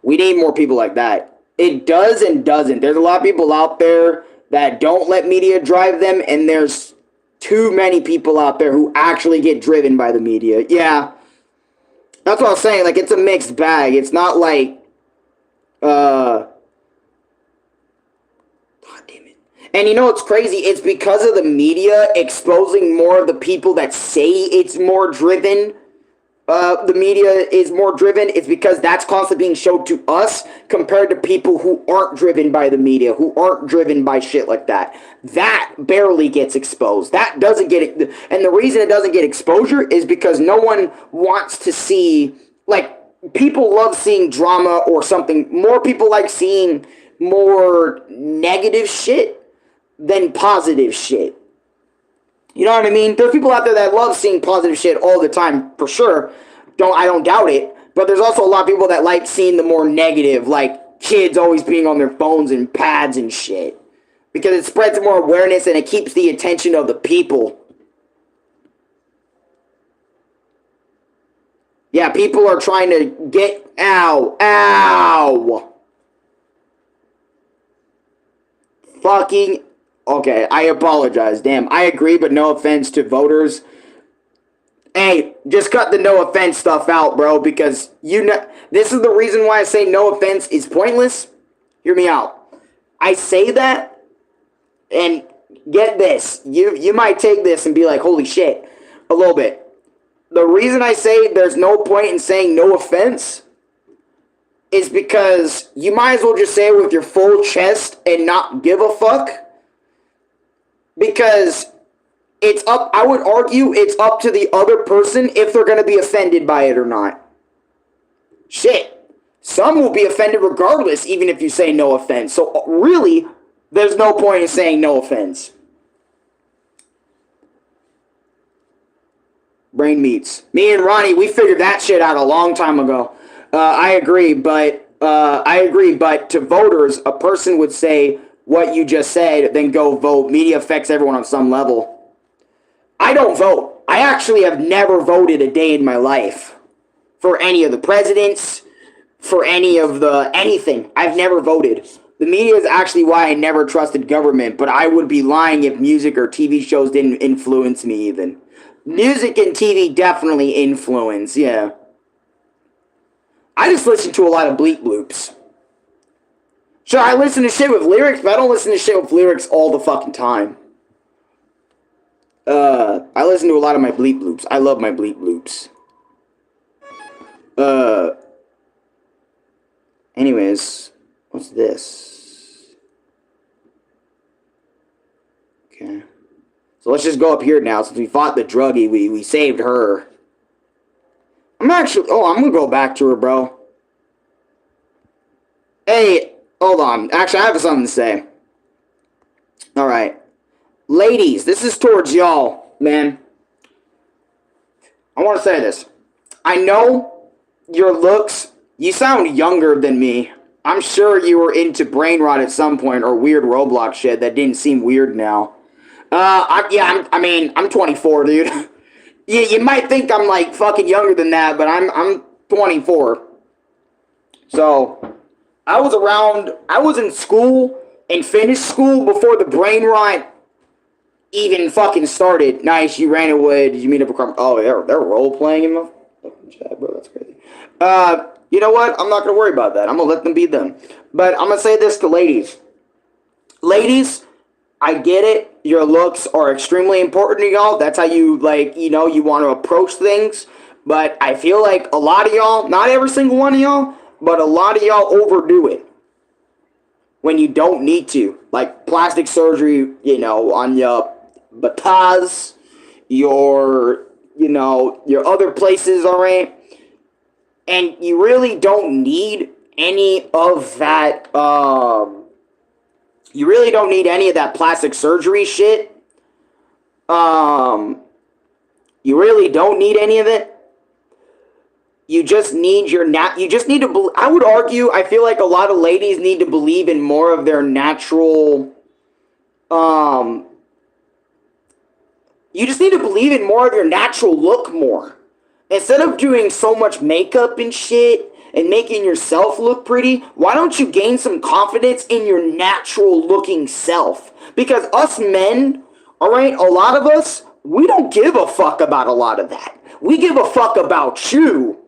We need more people like that. It does and doesn't. There's a lot of people out there that don't let media drive them, and there's too many people out there who actually get driven by the media. Yeah. That's what I was saying. Like, it's a mixed bag. It's not like, God damn it. And you know what's crazy? It's because of the media exposing more of the people that say it's more driven. The media is more driven. It's because that's constantly being showed to us compared to people who aren't driven by the media, who aren't driven by shit like that. That barely gets exposed. That doesn't get it. And the reason it doesn't get exposure is because no one wants to see, like, people love seeing drama or something. More people like seeing more negative shit than positive shit. You know what I mean? There's people out there that love seeing positive shit all the time, for sure. I don't doubt it. But there's also a lot of people that like seeing the more negative, like kids always being on their phones and pads and shit. Because it spreads more awareness and it keeps the attention of the people. Yeah, people are trying to get... Ow! Fucking... Okay, I apologize. Damn, I agree, but no offense to voters. Hey, just cut the no offense stuff out, bro, because you know this is the reason why I say no offense is pointless. Hear me out. I say that, and get this. You might take this and be like, holy shit, a little bit. The reason I say there's no point in saying no offense is because you might as well just say it with your full chest and not give a fuck. Because it's up, I would argue it's up to the other person if they're going to be offended by it or not. Shit. Some will be offended regardless, even if you say no offense. So really, there's no point in saying no offense. Brain meats. Me and Ronnie, we figured that shit out a long time ago. I agree, but to voters, a person would say what you just said, then go vote. Media affects everyone on some level. I don't vote. I actually have never voted a day in my life for any of the presidents, for any of the anything. I've never voted. The media is actually why I never trusted government, but I would be lying if music or TV shows didn't influence me even. Music and TV definitely influence, yeah. I just listen to a lot of bleep bloops. Sure, I listen to shit with lyrics, but I don't listen to shit with lyrics all the fucking time. I listen to a lot of my bleep bloops. I love my bleep bloops. Anyways, what's this? Okay. So let's just go up here now. Since we fought the druggie, we saved her. I'm gonna go back to her, bro. Hey, hold on. Actually, I have something to say. Alright. Ladies, this is towards y'all, man. I want to say this. I know your looks, you sound younger than me. I'm sure you were into brain rot at some point or weird Roblox shit that didn't seem weird now. I'm 24, dude. You might think I'm like fucking younger than that, but I'm 24. So, I was in school and finished school before the brain rot even fucking started. Nice, you ran away. Did you meet up with... Oh, they're role-playing in my fucking chat, bro. That's crazy. You know what? I'm not going to worry about that. I'm going to let them be them. But I'm going to say this to ladies. Ladies, I get it. Your looks are extremely important to y'all. That's how you, you want to approach things. But I feel like a lot of y'all, not every single one of y'all, but a lot of y'all overdo it when you don't need to. Like plastic surgery, on your batas, your other places, alright? And you really don't need any of that, you really don't need any of that plastic surgery shit. You really don't need any of it. You just need I would argue, I feel like a lot of ladies need to believe in more of their natural, you just need to believe in more of your natural look more. Instead of doing so much makeup and shit and making yourself look pretty, why don't you gain some confidence in your natural looking self? Because us men, alright, a lot of us, we don't give a fuck about a lot of that. We give a fuck about you.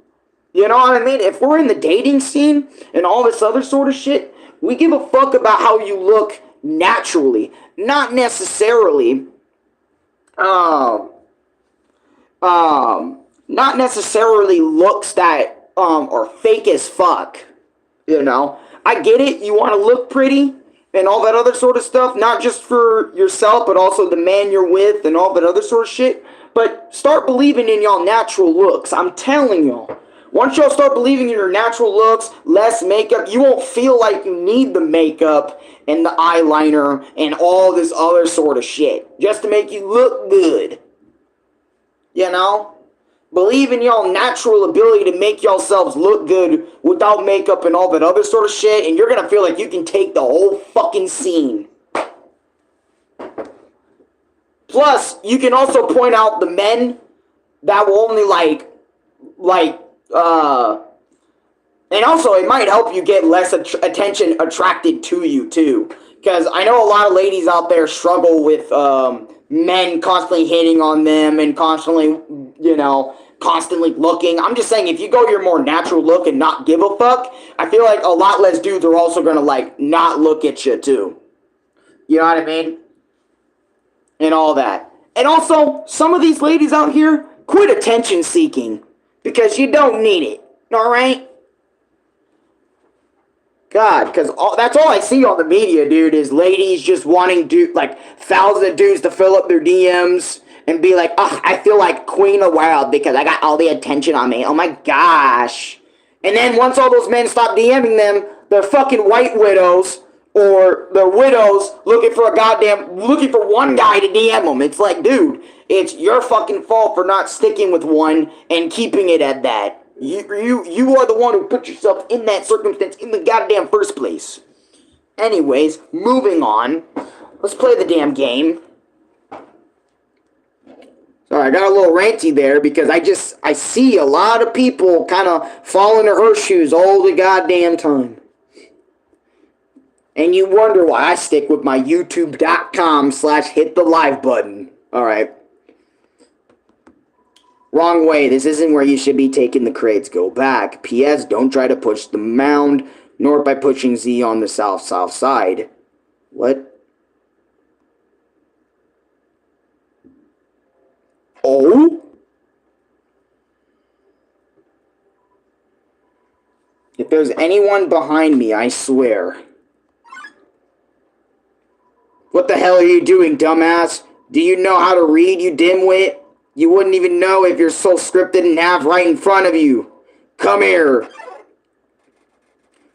You know what I mean? If we're in the dating scene and all this other sort of shit, we give a fuck about how you look naturally. Not necessarily, not necessarily looks that are fake as fuck. You know, I get it. You want to look pretty and all that other sort of stuff, not just for yourself, but also the man you're with and all that other sort of shit. But start believing in y'all natural looks. I'm telling y'all. Once y'all start believing in your natural looks, less makeup, you won't feel like you need the makeup and the eyeliner and all this other sort of shit just to make you look good. You know? Believe in y'all natural ability to make yourselves look good without makeup and all that other sort of shit, and you're gonna feel like you can take the whole fucking scene. Plus, you can also point out the men that will only and also it might help you get less attention attracted to you too. Because I know a lot of ladies out there struggle with men constantly hitting on them and constantly looking. I'm just saying, if you go your more natural look and not give a fuck, I feel like a lot less dudes are also gonna not look at you too. You know what I mean? And all that. And also, some of these ladies out here, quit attention seeking. Because you don't need it. Alright? God, because that's all I see on the media, dude, is ladies just wanting thousands of dudes to fill up their DMs and be like, oh, I feel like queen of the world because I got all the attention on me. Oh my gosh. And then once all those men stop DMing them, they're fucking white widows, or they're widows looking for one guy to DM them. It's like, dude, it's your fucking fault for not sticking with one and keeping it at that. You are the one who put yourself in that circumstance in the goddamn first place. Anyways, moving on. Let's play the damn game. Sorry, I got a little ranty there because I see a lot of people kind of fall into her shoes all the goddamn time. And you wonder why I stick with my youtube.com/hit the live button. Alright. Wrong way. This isn't where you should be taking the crates. Go back. P.S. Don't try to push the mound, nor by pushing Z on the south side. What? Oh? If there's anyone behind me, I swear. What the hell are you doing, dumbass? Do you know how to read, you dimwit? You wouldn't even know if you're so scripted and have right in front of you. Come here.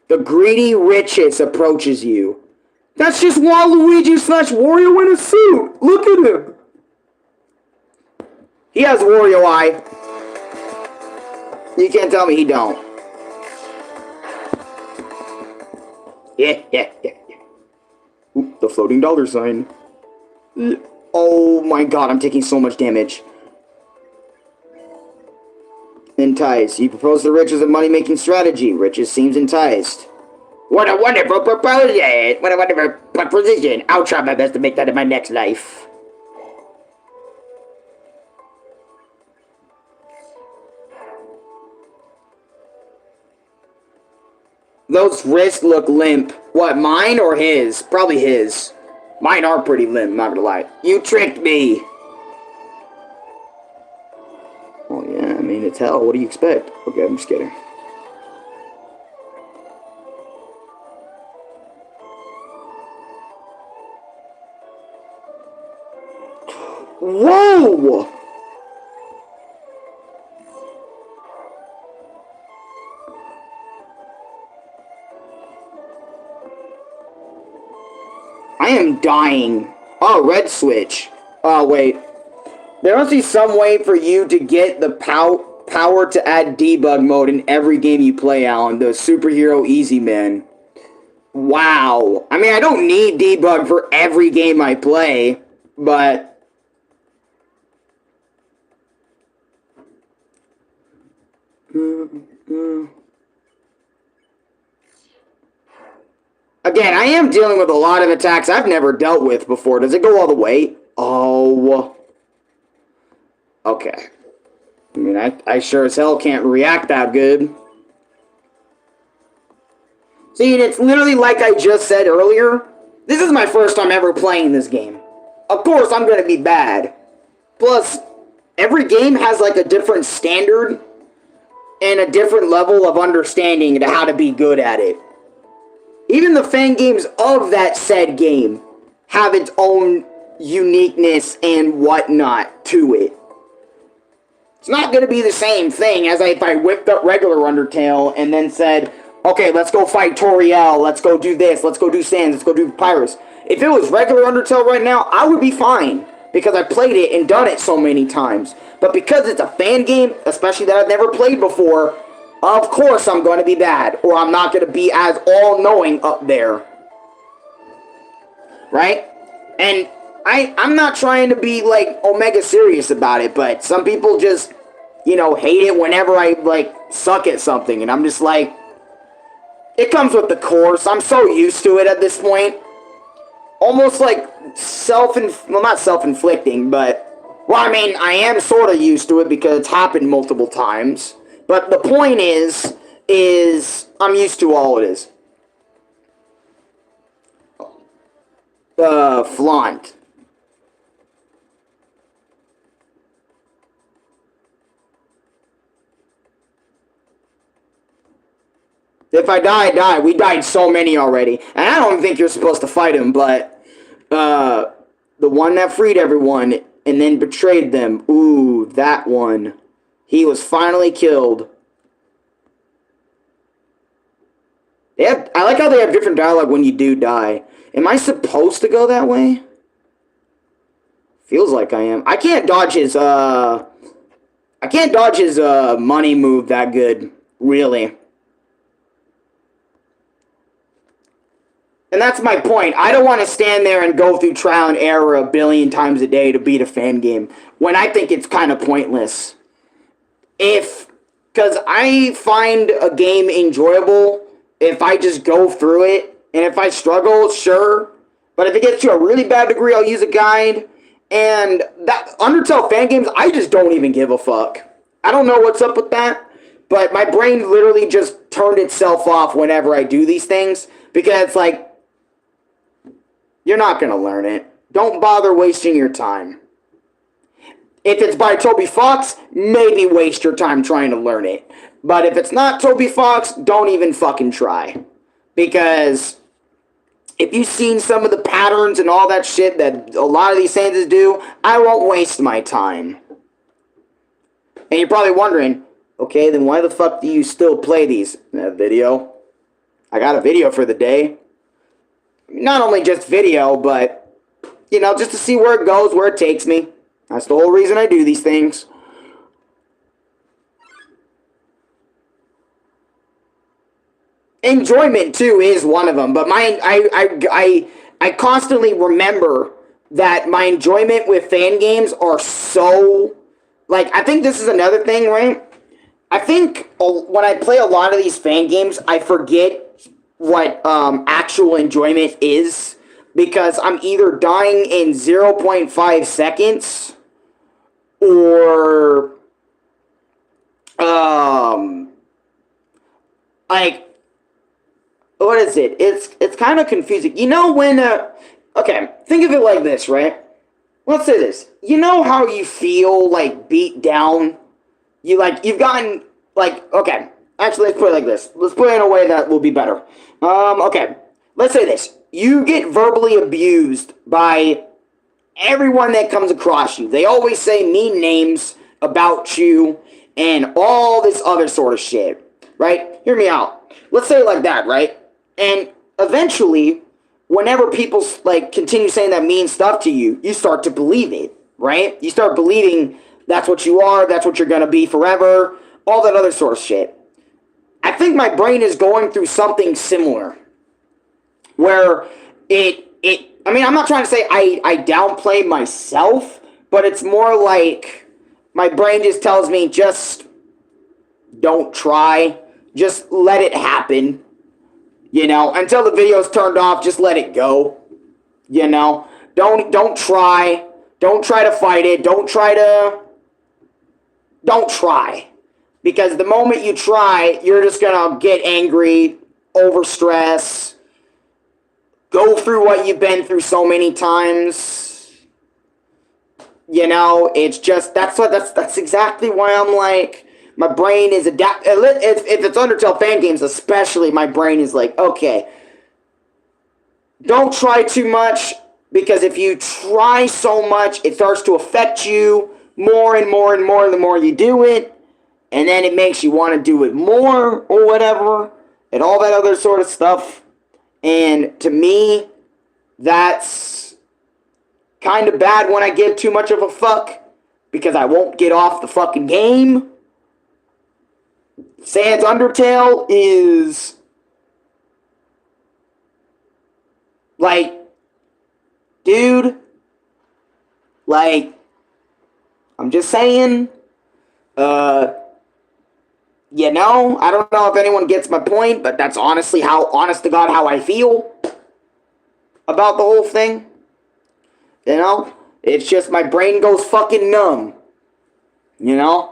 The greedy Riches approaches you. That's just Waluigi/Wario in a suit. Look at him. He has Wario eye. You can't tell me he don't. Yeah. Oop, the floating dollar sign. Oh my god, I'm taking so much damage. Enticed. You propose to Riches a money-making strategy. Riches seems enticed. What a wonderful proposal! What a wonderful proposition! I'll try my best to make that in my next life. Those wrists look limp. What, mine or his? Probably his. Mine are pretty limp, not gonna lie. You tricked me! Oh yeah, I mean, it's hell. What do you expect? Okay, I'm just kidding. Whoa! I am dying. Oh, red switch. Oh, wait. There must be some way for you to get the power to add debug mode in every game you play, Alan. The superhero easy man. Wow. I mean, I don't need debug for every game I play, but Again, I am dealing with a lot of attacks I've never dealt with before. Does it go all the way? Oh. Okay. I mean, I sure as hell can't react that good. See, it's literally like I just said earlier. This is my first time ever playing this game. Of course, I'm going to be bad. Plus, every game has like a different standard and a different level of understanding to how to be good at it. Even the fan games of that said game have its own uniqueness and whatnot to it. It's not going to be the same thing as if I whipped up regular Undertale and then said, okay, let's go fight Toriel, let's go do this, let's go do Sans, let's go do Pyrus. If it was regular Undertale right now, I would be fine, because I played it and done it so many times. But because it's a fan game, especially that I've never played before, of course I'm going to be bad, or I'm not going to be as all-knowing up there. Right? And I'm not trying to be, like, Omega serious about it, but some people just, you know, hate it whenever I, like, suck at something, and I'm just like, it comes with the course. I'm so used to it at this point. Almost like not self-inflicting, but, well, I mean, I am sort of used to it because it's happened multiple times. But the point is I'm used to all it is. Flaunt. If I die, I die. We died so many already. And I don't think you're supposed to fight him, but the one that freed everyone and then betrayed them. Ooh, that one. He was finally killed. I like how they have different dialogue when you do die. Am I supposed to go that way? Feels like I am. I can't dodge his money move that good, really. And that's my point. I don't want to stand there and go through trial and error a billion times a day to beat a fan game when I think it's kind of pointless. Because I find a game enjoyable if I just go through it, and if I struggle, sure. But if it gets to a really bad degree, I'll use a guide. And that Undertale fan games, I just don't even give a fuck. I don't know what's up with that, but my brain literally just turned itself off whenever I do these things, because it's like, you're not going to learn it. Don't bother wasting your time. If it's by Toby Fox, maybe waste your time trying to learn it. But if it's not Toby Fox, don't even fucking try. Because if you've seen some of the patterns and all that shit that a lot of these Sanses do, I won't waste my time. And you're probably wondering, okay, then why the fuck do you still play these? Video. I got a video for the day. Not only just video, but, you know, just to see where it goes, where it takes me. That's the whole reason I do these things. Enjoyment, too, is one of them. But I constantly remember that my enjoyment with fan games are so... Like, I think this is another thing, right? I think when I play a lot of these fan games, I forget what actual enjoyment is, because I'm either dying in 0.5 seconds or like, what is it? It's kind of confusing. You know when okay, think of it like this, right? Let's say this. You know how you feel like beat down? You've gotten like, okay, actually let's put it like this. Let's put it in a way that will be better. Okay, let's say this. You get verbally abused by everyone that comes across you. They always say mean names about you and all this other sort of shit, right? Hear me out. Let's say it like that, right? And eventually, whenever people like continue saying that mean stuff to you, you start to believe it, right? You start believing that's what you are, that's what you're gonna be forever, all that other sort of shit. I think my brain is going through something similar, where I mean, I'm not trying to say I downplay myself, but it's more like my brain just tells me, just don't try. Just let it happen. You know, until the video's turned off, just let it go. You know, don't try. Don't try to fight it. Don't try. Because the moment you try, you're just gonna get angry, overstress, go through what you've been through so many times. You know, it's just, that's exactly why I'm like, my brain is if it's Undertale fan games especially, my brain is like, okay, don't try too much, because if you try so much, it starts to affect you more and more and more the more you do it, and then it makes you want to do it more or whatever, and all that other sort of stuff. And to me, that's kind of bad when I give too much of a fuck, because I won't get off the fucking game. Sans Undertale is like, dude, like, I'm just saying, you know, I don't know if anyone gets my point, but that's honestly honest to God, how I feel about the whole thing. You know, it's just my brain goes fucking numb. You know?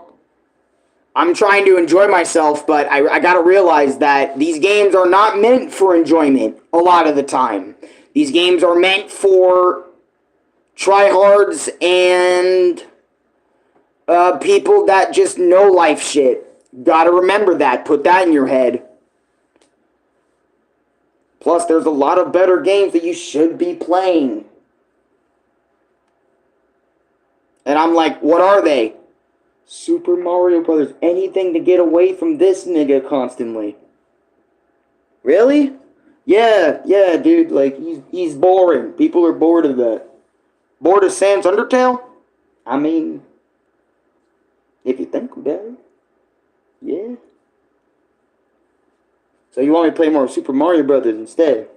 I'm trying to enjoy myself, but I gotta realize that these games are not meant for enjoyment a lot of the time. These games are meant for tryhards and people that just know life shit. Gotta remember that. Put that in your head. Plus, there's a lot of better games that you should be playing. And I'm like, what are they? Super Mario Brothers. Anything to get away from this nigga constantly. Really? Yeah, dude. Like, he's boring. People are bored of that. Bored of Sans Undertale? I mean, if you think about it, yeah. So you want me to play more Super Mario Brothers instead?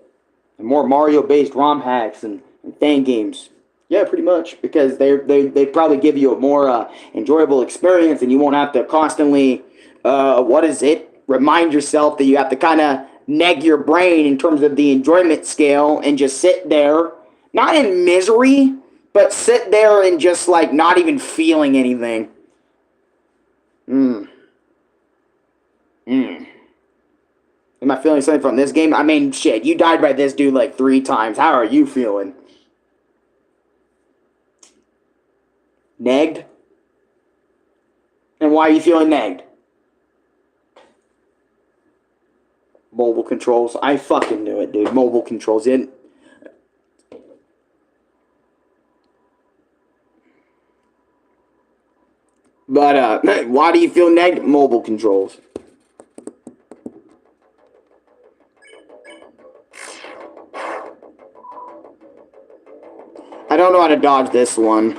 And more Mario-based ROM hacks and fan games? Yeah, pretty much, because they probably give you a more enjoyable experience, and you won't have to constantly, remind yourself that you have to kind of neg your brain in terms of the enjoyment scale and just sit there, not in misery, but sit there and just, like, not even feeling anything. Am I feeling something from this game? I mean, shit, you died by this dude like 3 times. How are you feeling? Negged? And why are you feeling negged? Mobile controls. I fucking knew it, dude. Mobile controls. But, why do you feel negged? Mobile controls. I don't know how to dodge this one.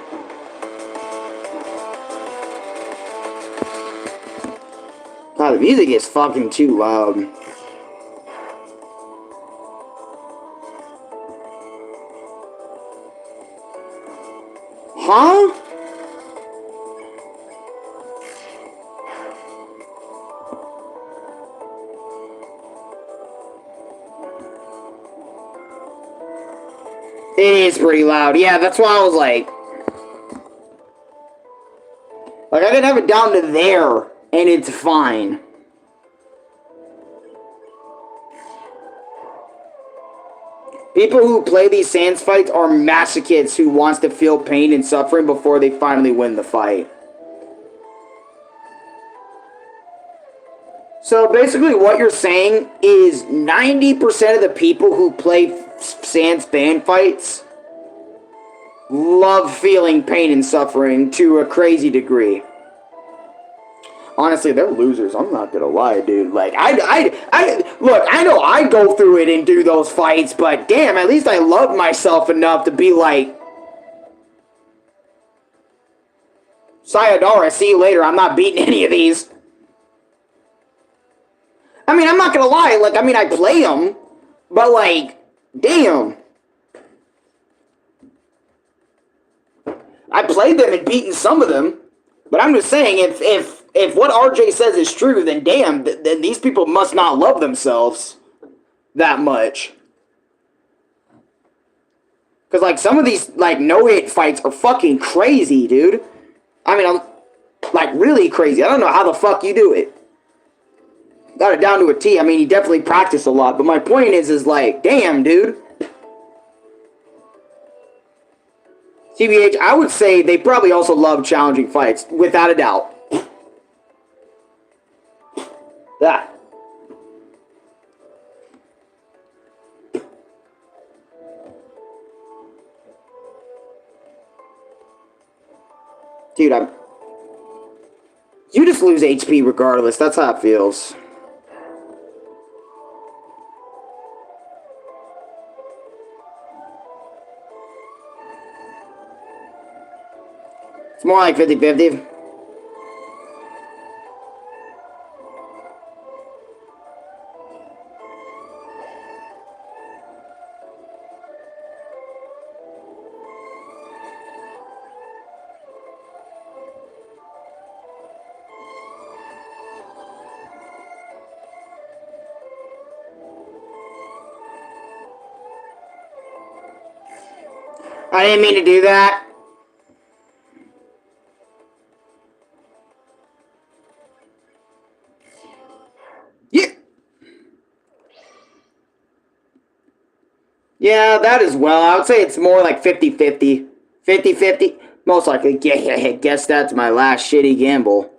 God, the music is fucking too loud. Huh? It is pretty loud. Yeah, that's why I was like... Like, I can have it down to there, and it's fine. People who play these Sans fights are masochists who wants to feel pain and suffering before they finally win the fight. So basically what you're saying is 90% of the people who play Sans fan fights love feeling pain and suffering to a crazy degree. Honestly, they're losers. I'm not gonna lie, dude. Like, look, I know I go through it and do those fights, but damn, at least I love myself enough to be like, sayonara, see you later, I'm not beating any of these. I mean, I'm not gonna lie, like, I mean, I play them, but like, damn. I played them and beaten some of them, but I'm just saying, if if what RJ says is true, then damn, then these people must not love themselves that much. Because, like, some of these, like, no-hit fights are fucking crazy, dude. I mean, I'm, like, really crazy. I don't know how the fuck you do it. Got it down to a T. I mean, you definitely practice a lot. But my point is like, damn, dude. TBH, I would say they probably also love challenging fights, without a doubt. That. Dude, you just lose HP regardless. That's how it feels. It's more like 50-50. I didn't mean to do that. Yeah. Yeah, that as well. I would say it's more like 50-50. 50-50. Most likely. Yeah, guess that's my last shitty gamble.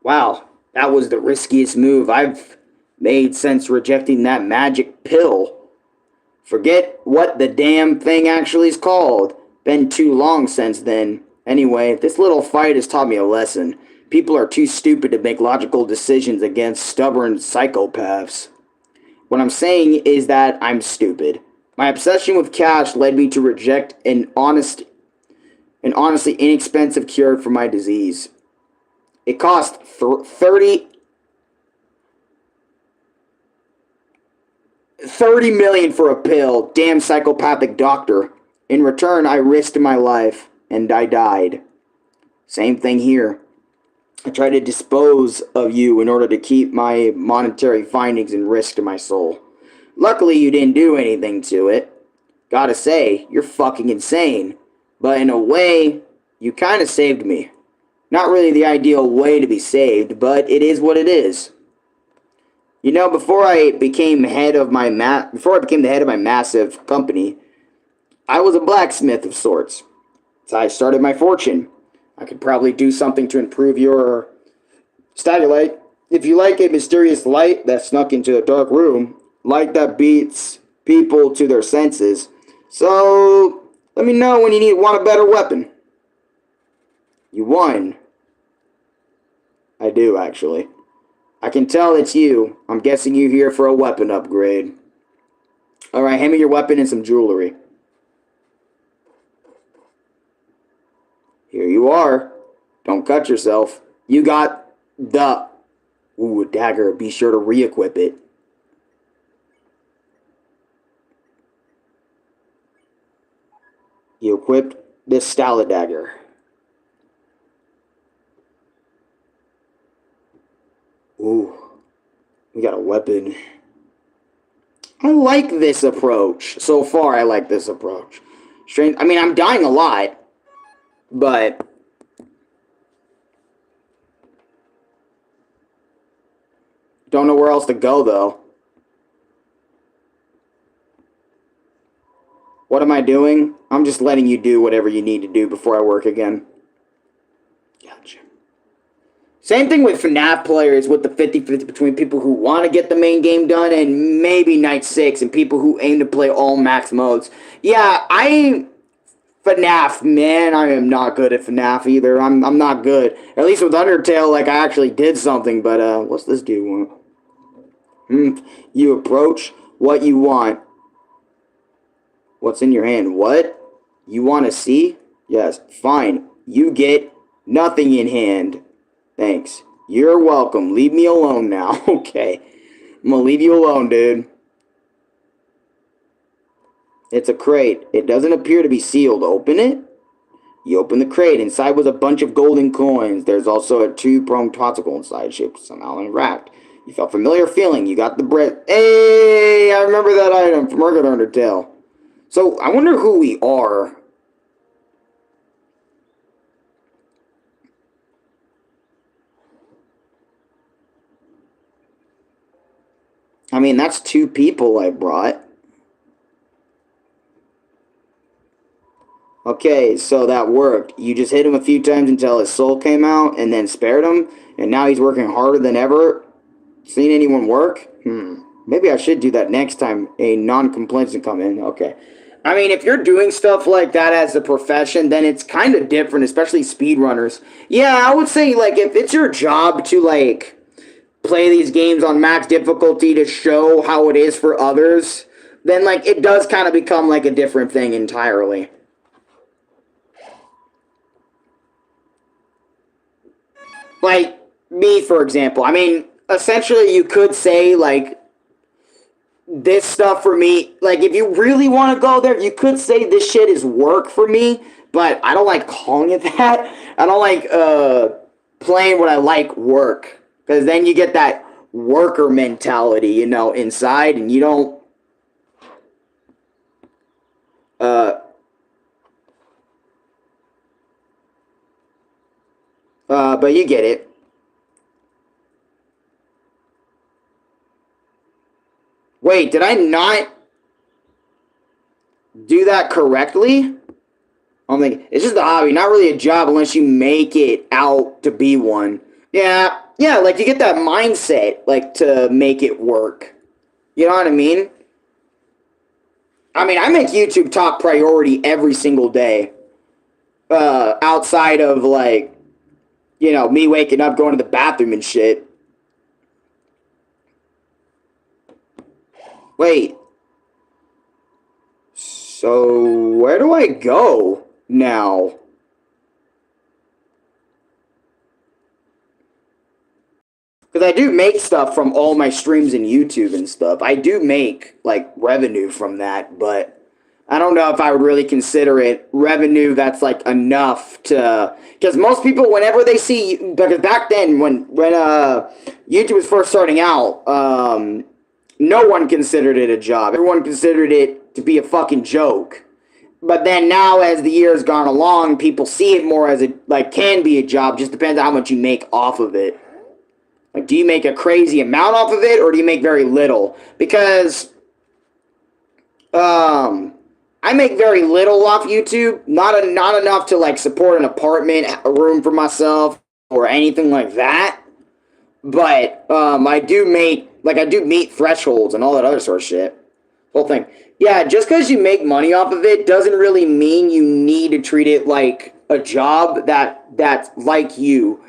Wow, that was the riskiest move I've made since rejecting that magic pill. Forget what the damn thing actually is called. Been too long since then. Anyway, this little fight has taught me a lesson. People are too stupid to make logical decisions against stubborn psychopaths. What I'm saying is that I'm stupid. My obsession with cash led me to reject an honestly inexpensive cure for my disease. It cost $30 million for a pill. Damn psychopathic doctor. In return, I risked my life, and I died. Same thing here. I tried to dispose of you in order to keep my monetary findings and risked my soul. Luckily, you didn't do anything to it. Gotta say, you're fucking insane. But in a way, you kind of saved me. Not really the ideal way to be saved, but it is what it is. You know, before I became the head of my massive company, I was a blacksmith of sorts. So I started my fortune. I could probably do something to improve your statulite. If you like a mysterious light that snuck into a dark room, light that beats people to their senses. So, let me know when you want a better weapon. You won. I do, actually. I can tell it's you. I'm guessing you're here for a weapon upgrade. Alright, hand me your weapon and some jewelry. Here you are. Don't cut yourself. You got the... Ooh, a dagger. Be sure to re-equip it. You equipped this style of dagger. Ooh, we got a weapon. I like this approach. So far, I like this approach. Strange. I mean, I'm dying a lot, but don't know where else to go, though. What am I doing? I'm just letting you do whatever you need to do before I work again. Gotcha. Same thing with FNAF players with the 50-50 between people who want to get the main game done and maybe Night 6 and people who aim to play all max modes. Yeah, FNAF, man, I am not good at FNAF either. I'm not good. At least with Undertale, like, I actually did something, but, what's this dude want? You approach what you want. What's in your hand? What? You want to see? Yes, fine. You get nothing in hand. Thanks. You're welcome. Leave me alone now. Okay. I'm gonna leave you alone, dude. It's a crate. It doesn't appear to be sealed. Open it. You open the crate. Inside was a bunch of golden coins. There's also a two-pronged tentacle inside, shaped somehow unwrapped. You felt familiar feeling. You got the bread. Hey, I remember that item from Urgot Undertale. So, I wonder who we are. I mean, that's 2 people I brought. Okay, so that worked. You just hit him a few times until his soul came out and then spared him, and now he's working harder than ever. Seen anyone work? Maybe I should do that next time a non-complainant come in. Okay. I mean, if you're doing stuff like that as a profession, then it's kind of different, especially speedrunners. Yeah, I would say, like, if it's your job to, like, play these games on max difficulty to show how it is for others, then, like, it does kind of become, like, a different thing entirely. Like, me, for example. I mean, essentially, you could say, like, this stuff for me, like, if you really want to go there, you could say this shit is work for me, but I don't like calling it that. I don't like, playing what I like work. Because then you get that worker mentality, you know, inside, and you don't, but you get it. Wait, did I not do that correctly? I'm like, it's just a hobby, not really a job unless you make it out to be one. Yeah, like you get that mindset, like to make it work. You know what I mean? I mean, I make YouTube top priority every single day. Outside of like, you know, me waking up, going to the bathroom and shit. Wait. So, where do I go now? Because I do make stuff from all my streams and YouTube and stuff. I do make, like, revenue from that, but I don't know if I would really consider it revenue that's, like, enough to... Because most people, whenever they see... Because back then, when YouTube was first starting out, no one considered it a job. Everyone considered it to be a fucking joke. But then now, as the years gone along, people see it more as a, like, can be a job. Just depends on how much you make off of it. Like, do you make a crazy amount off of it, or do you make very little? Because, I make very little off YouTube. Not enough to, like, support an apartment, a room for myself, or anything like that. But, I do meet thresholds and all that other sort of shit. Whole thing. Yeah, just because you make money off of it doesn't really mean you need to treat it like a job that's like you.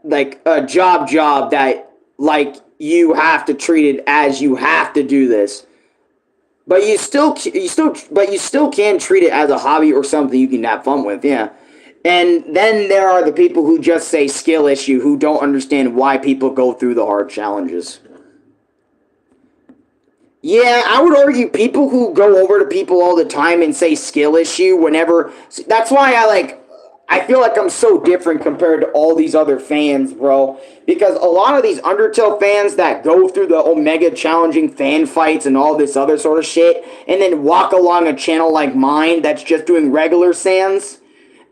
Like a job that, like, you have to treat it as you have to do this. But you still can treat it as a hobby or something you can have fun with, yeah. And then there are the people who just say skill issue, who don't understand why people go through the hard challenges. Yeah, I would argue people who go over to people all the time and say skill issue whenever... That's why I feel like I'm so different compared to all these other fans, bro. Because a lot of these Undertale fans that go through the Omega challenging fan fights and all this other sort of shit, and then walk along a channel like mine that's just doing regular Sans,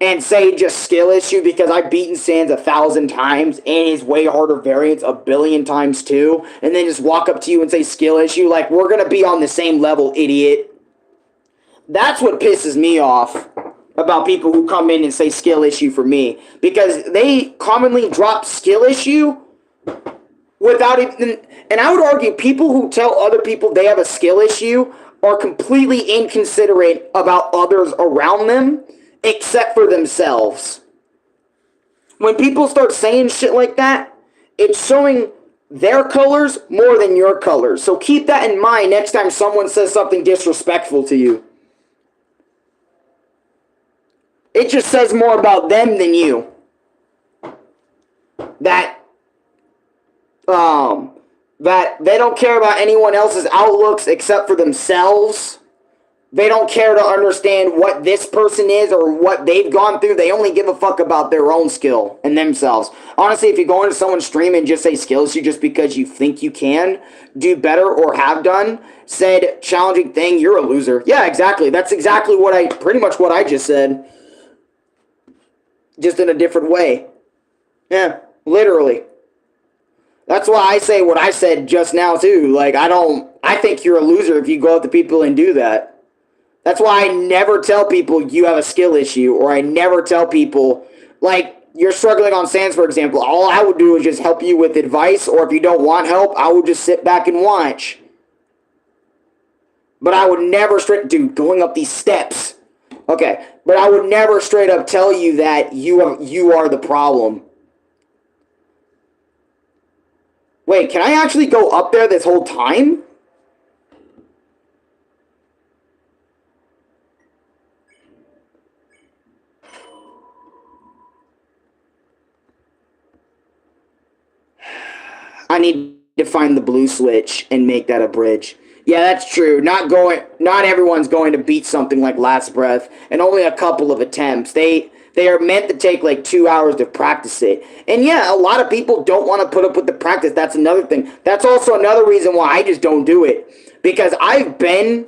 and say just skill issue because I've beaten Sans 1,000 times and his way harder variants 1,000,000,000 times too, and then just walk up to you and say skill issue, like, we're gonna be on the same level, idiot. That's what pisses me off about people who come in and say skill issue for me, because they commonly drop skill issue without even... And I would argue people who tell other people they have a skill issue are completely inconsiderate about others around them, except for themselves. When people start saying shit like that, it's showing their colors more than your colors. So keep that in mind next time someone says something disrespectful to you. It just says more about them than you. That they don't care about anyone else's outlooks except for themselves. They don't care to understand what this person is or what they've gone through. They only give a fuck about their own skill and themselves. Honestly, if you go into someone's stream and just say skills you just because you think you can do better or have done said challenging thing, you're a loser. Yeah, exactly. That's exactly pretty much what I just said. Just in a different way. Yeah, literally. That's why I say what I said just now too. Like, I think you're a loser if you go up to people and do that. That's why I never tell people you have a skill issue, or I never tell people, like, you're struggling on sands, for example. All I would do is just help you with advice, or if you don't want help, I would just sit back and watch. But I would never dude, going up these steps. Okay, but I would never straight up tell you that you are the problem. Wait, can I actually go up there this whole time? I need to find the blue switch and make that a bridge. Yeah, that's true. Not everyone's going to beat something like Last Breath, and only a couple of attempts. They are meant to take like 2 hours to practice it. And yeah, a lot of people don't want to put up with the practice. That's another thing. That's also another reason why I just don't do it. Because I've been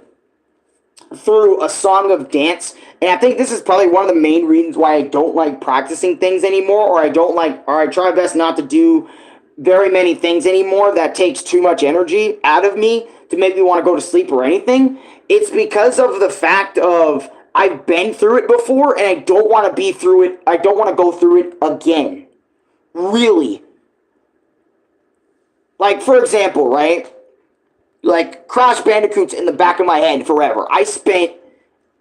through a song of dance, and I think this is probably one of the main reasons why I don't like practicing things anymore, or I try my best not to do very many things anymore that takes too much energy out of me to make me want to go to sleep or anything. It's because of the fact of I've been through it before and I don't want to be through it. I don't want to go through it again. Really. Like, for example, right? Like, Crash Bandicoot's in the back of my head forever. I spent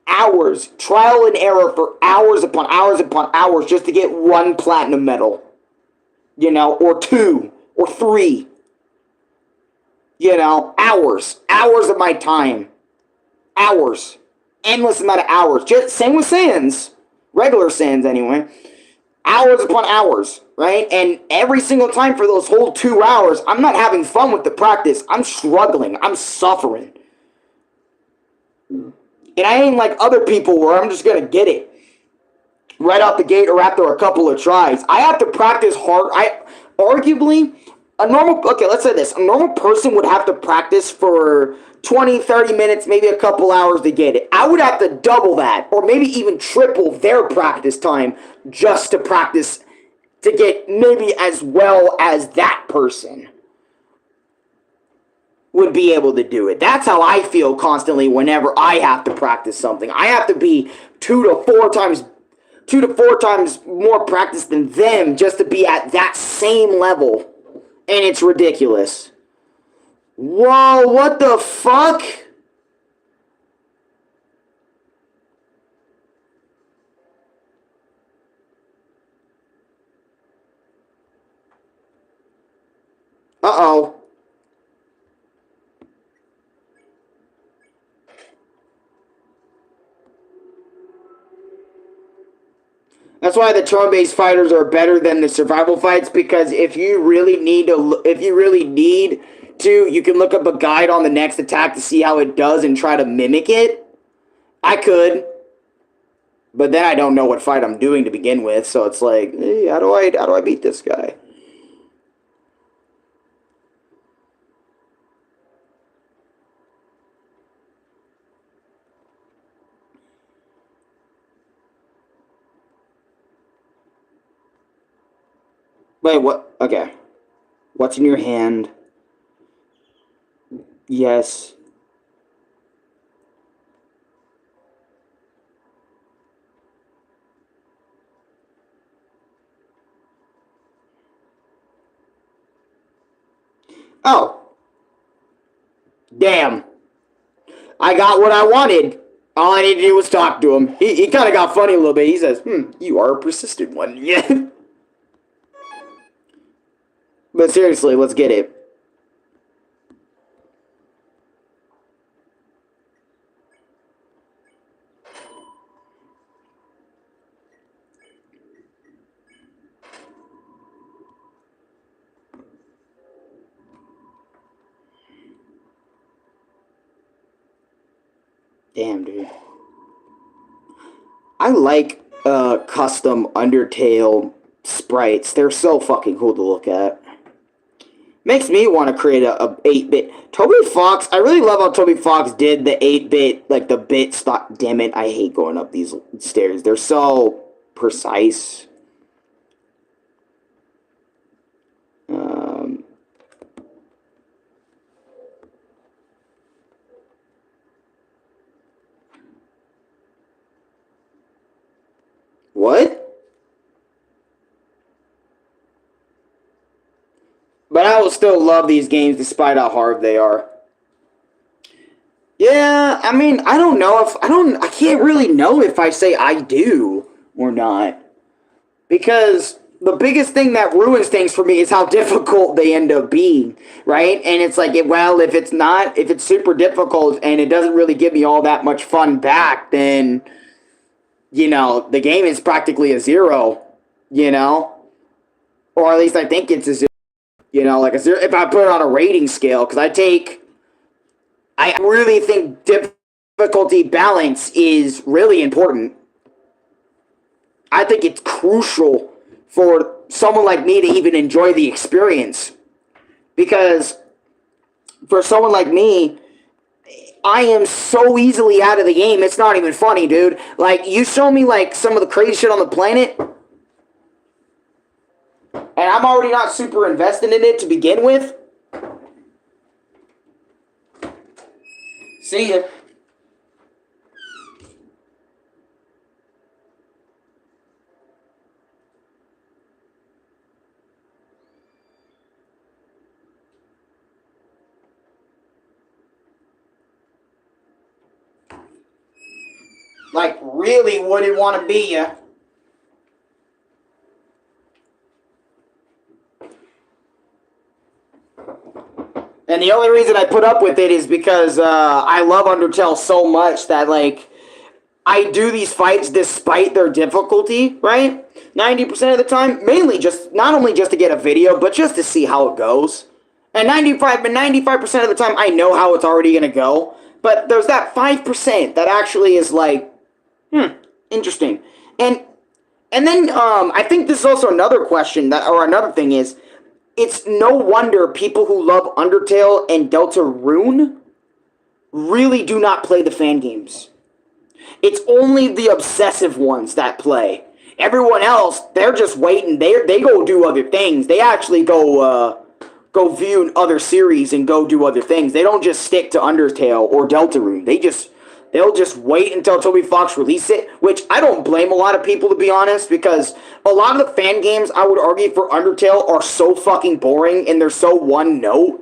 hours, trial and error for hours upon hours upon hours just to get one platinum medal. You know, or 2, or 3. You know, hours of my time, hours, endless amount of hours. Just same with Sans, regular Sans anyway. Hours upon hours, right? And every single time for those whole 2 hours, I'm not having fun with the practice. I'm struggling. I'm suffering. And I ain't like other people where I'm just gonna get it right out the gate or after a couple of tries. I have to practice hard. Arguably, let's say this. A normal person would have to practice for 20, 30 minutes, maybe a couple hours to get it. I would have to double that, or maybe even triple their practice time just to practice to get maybe as well as that person would be able to do it. That's how I feel constantly whenever I have to practice something. I have to be 2 to 4 times more practice than them just to be at that same level. And it's ridiculous. Whoa, what the fuck? Uh-oh. That's why the turn-based fighters are better than the survival fights, because if you really need to, you can look up a guide on the next attack to see how it does and try to mimic it. I could, but then I don't know what fight I'm doing to begin with, so it's like, hey, how do I beat this guy? Wait, what? Okay. What's in your hand? Yes. Oh. Damn. I got what I wanted. All I needed to do was talk to him. He kind of got funny a little bit. He says, you are a persistent one. Yeah. But seriously, let's get it. Damn, dude. I like custom Undertale sprites. They're so fucking cool to look at. Makes me want to create a 8-bit. Toby Fox, I really love how Toby Fox did the 8-bit, like the bit stock. Damn it, I hate going up these stairs. They're so precise. What? But I will still love these games despite how hard they are. Yeah, I mean, I don't know if I can't really know if I say I do or not. Because the biggest thing that ruins things for me is how difficult they end up being, right? And it's like, well, if it's super difficult and it doesn't really give me all that much fun back, then, you know, the game is practically a 0, you know? Or at least I think it's a 0, you know, like a 0, if I put it on a rating scale, because I really think difficulty balance is really important. I think it's crucial for someone like me to even enjoy the experience. Because for someone like me, I am so easily out of the game, it's not even funny, dude. Like, you show me, like, some of the crazy shit on the planet, and I'm already not super invested in it to begin with. See ya. Like, really wouldn't want to be ya. And the only reason I put up with it is because I love Undertale so much that, like, I do these fights despite their difficulty, right? 90% of the time, mainly just, not only just to get a video, but just to see how it goes. And 95% of the time, I know how it's already going to go. But there's that 5% that actually is like, interesting. And then I think this is also another question, or another thing is, it's no wonder people who love Undertale and Deltarune really do not play the fan games. It's only the obsessive ones that play. Everyone else, they're just waiting. They go do other things. They actually go view other series and go do other things. They don't just stick to Undertale or Deltarune. They'll just wait until Toby Fox release it, which I don't blame a lot of people, to be honest, because a lot of the fan games, I would argue, for Undertale are so fucking boring and they're so one note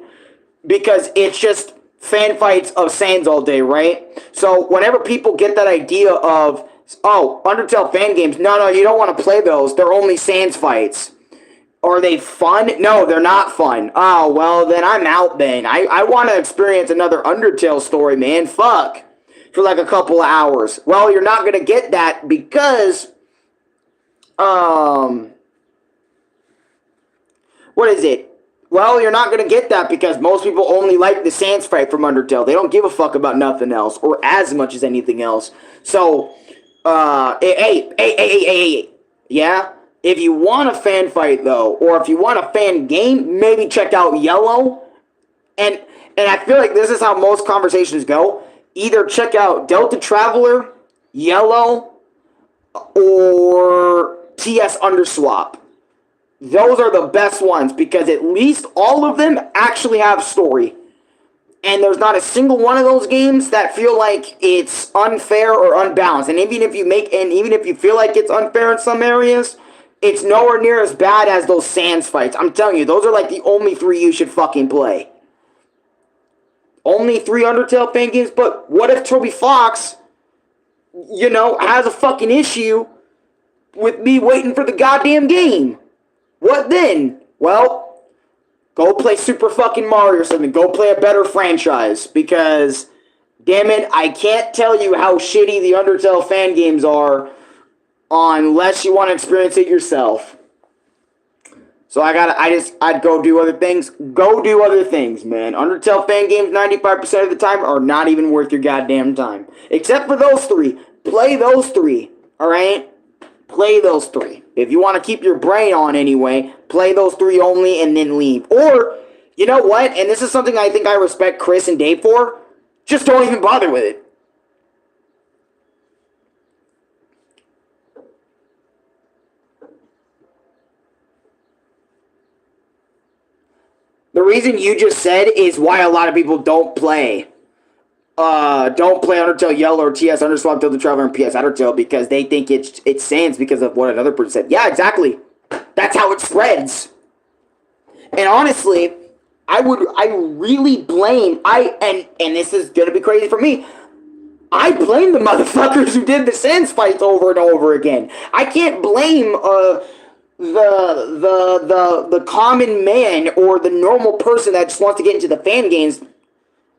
because it's just fan fights of Sans all day, right? So whenever people get that idea of, oh, Undertale fan games, no, you don't want to play those. They're only Sans fights. Are they fun? No, they're not fun. Oh, well, then I'm out then. I want to experience another Undertale story, man. Fuck. For like a couple of hours. Well, you're not going to get that because, what is it? Well, you're not going to get that because most people only like the Sans fight from Undertale. They don't give a fuck about nothing else or as much as anything else. So, hey. Yeah? If you want a fan fight, though, or if you want a fan game, maybe check out Yellow. And I feel like this is how most conversations go. Either check out Delta Traveler, Yellow, or TS Underswap. Those are the best ones because at least all of them actually have story. And there's not a single one of those games that feel like it's unfair or unbalanced. And even if you feel like it's unfair in some areas, it's nowhere near as bad as those Sans fights. I'm telling you, those are like the only 3 you should fucking play. Only 3 Undertale fan games, but what if Toby Fox, you know, has a fucking issue with me waiting for the goddamn game? What then? Well, go play Super fucking Mario or something. Go play a better franchise, because, damn it, I can't tell you how shitty the Undertale fan games are unless you want to experience it yourself. So I'd go do other things. Go do other things, man. Undertale fan games 95% of the time are not even worth your goddamn time. Except for those three. Play those three. Alright? Play those three. If you want to keep your brain on anyway, play those three only and then leave. Or, you know what? And this is something I think I respect Chris and Dave for. Just don't even bother with it. The reason you just said is why a lot of people don't play. Don't play Undertale Yellow or TS Underswap Tilted Traveler and PS Undertale because they think it's sans because of what another person said. Yeah, exactly. That's how it spreads. And honestly, I really blame and this is gonna be crazy for me. I blame the motherfuckers who did the sans fights over and over again. I can't blame the common man or the normal person that just wants to get into the fan games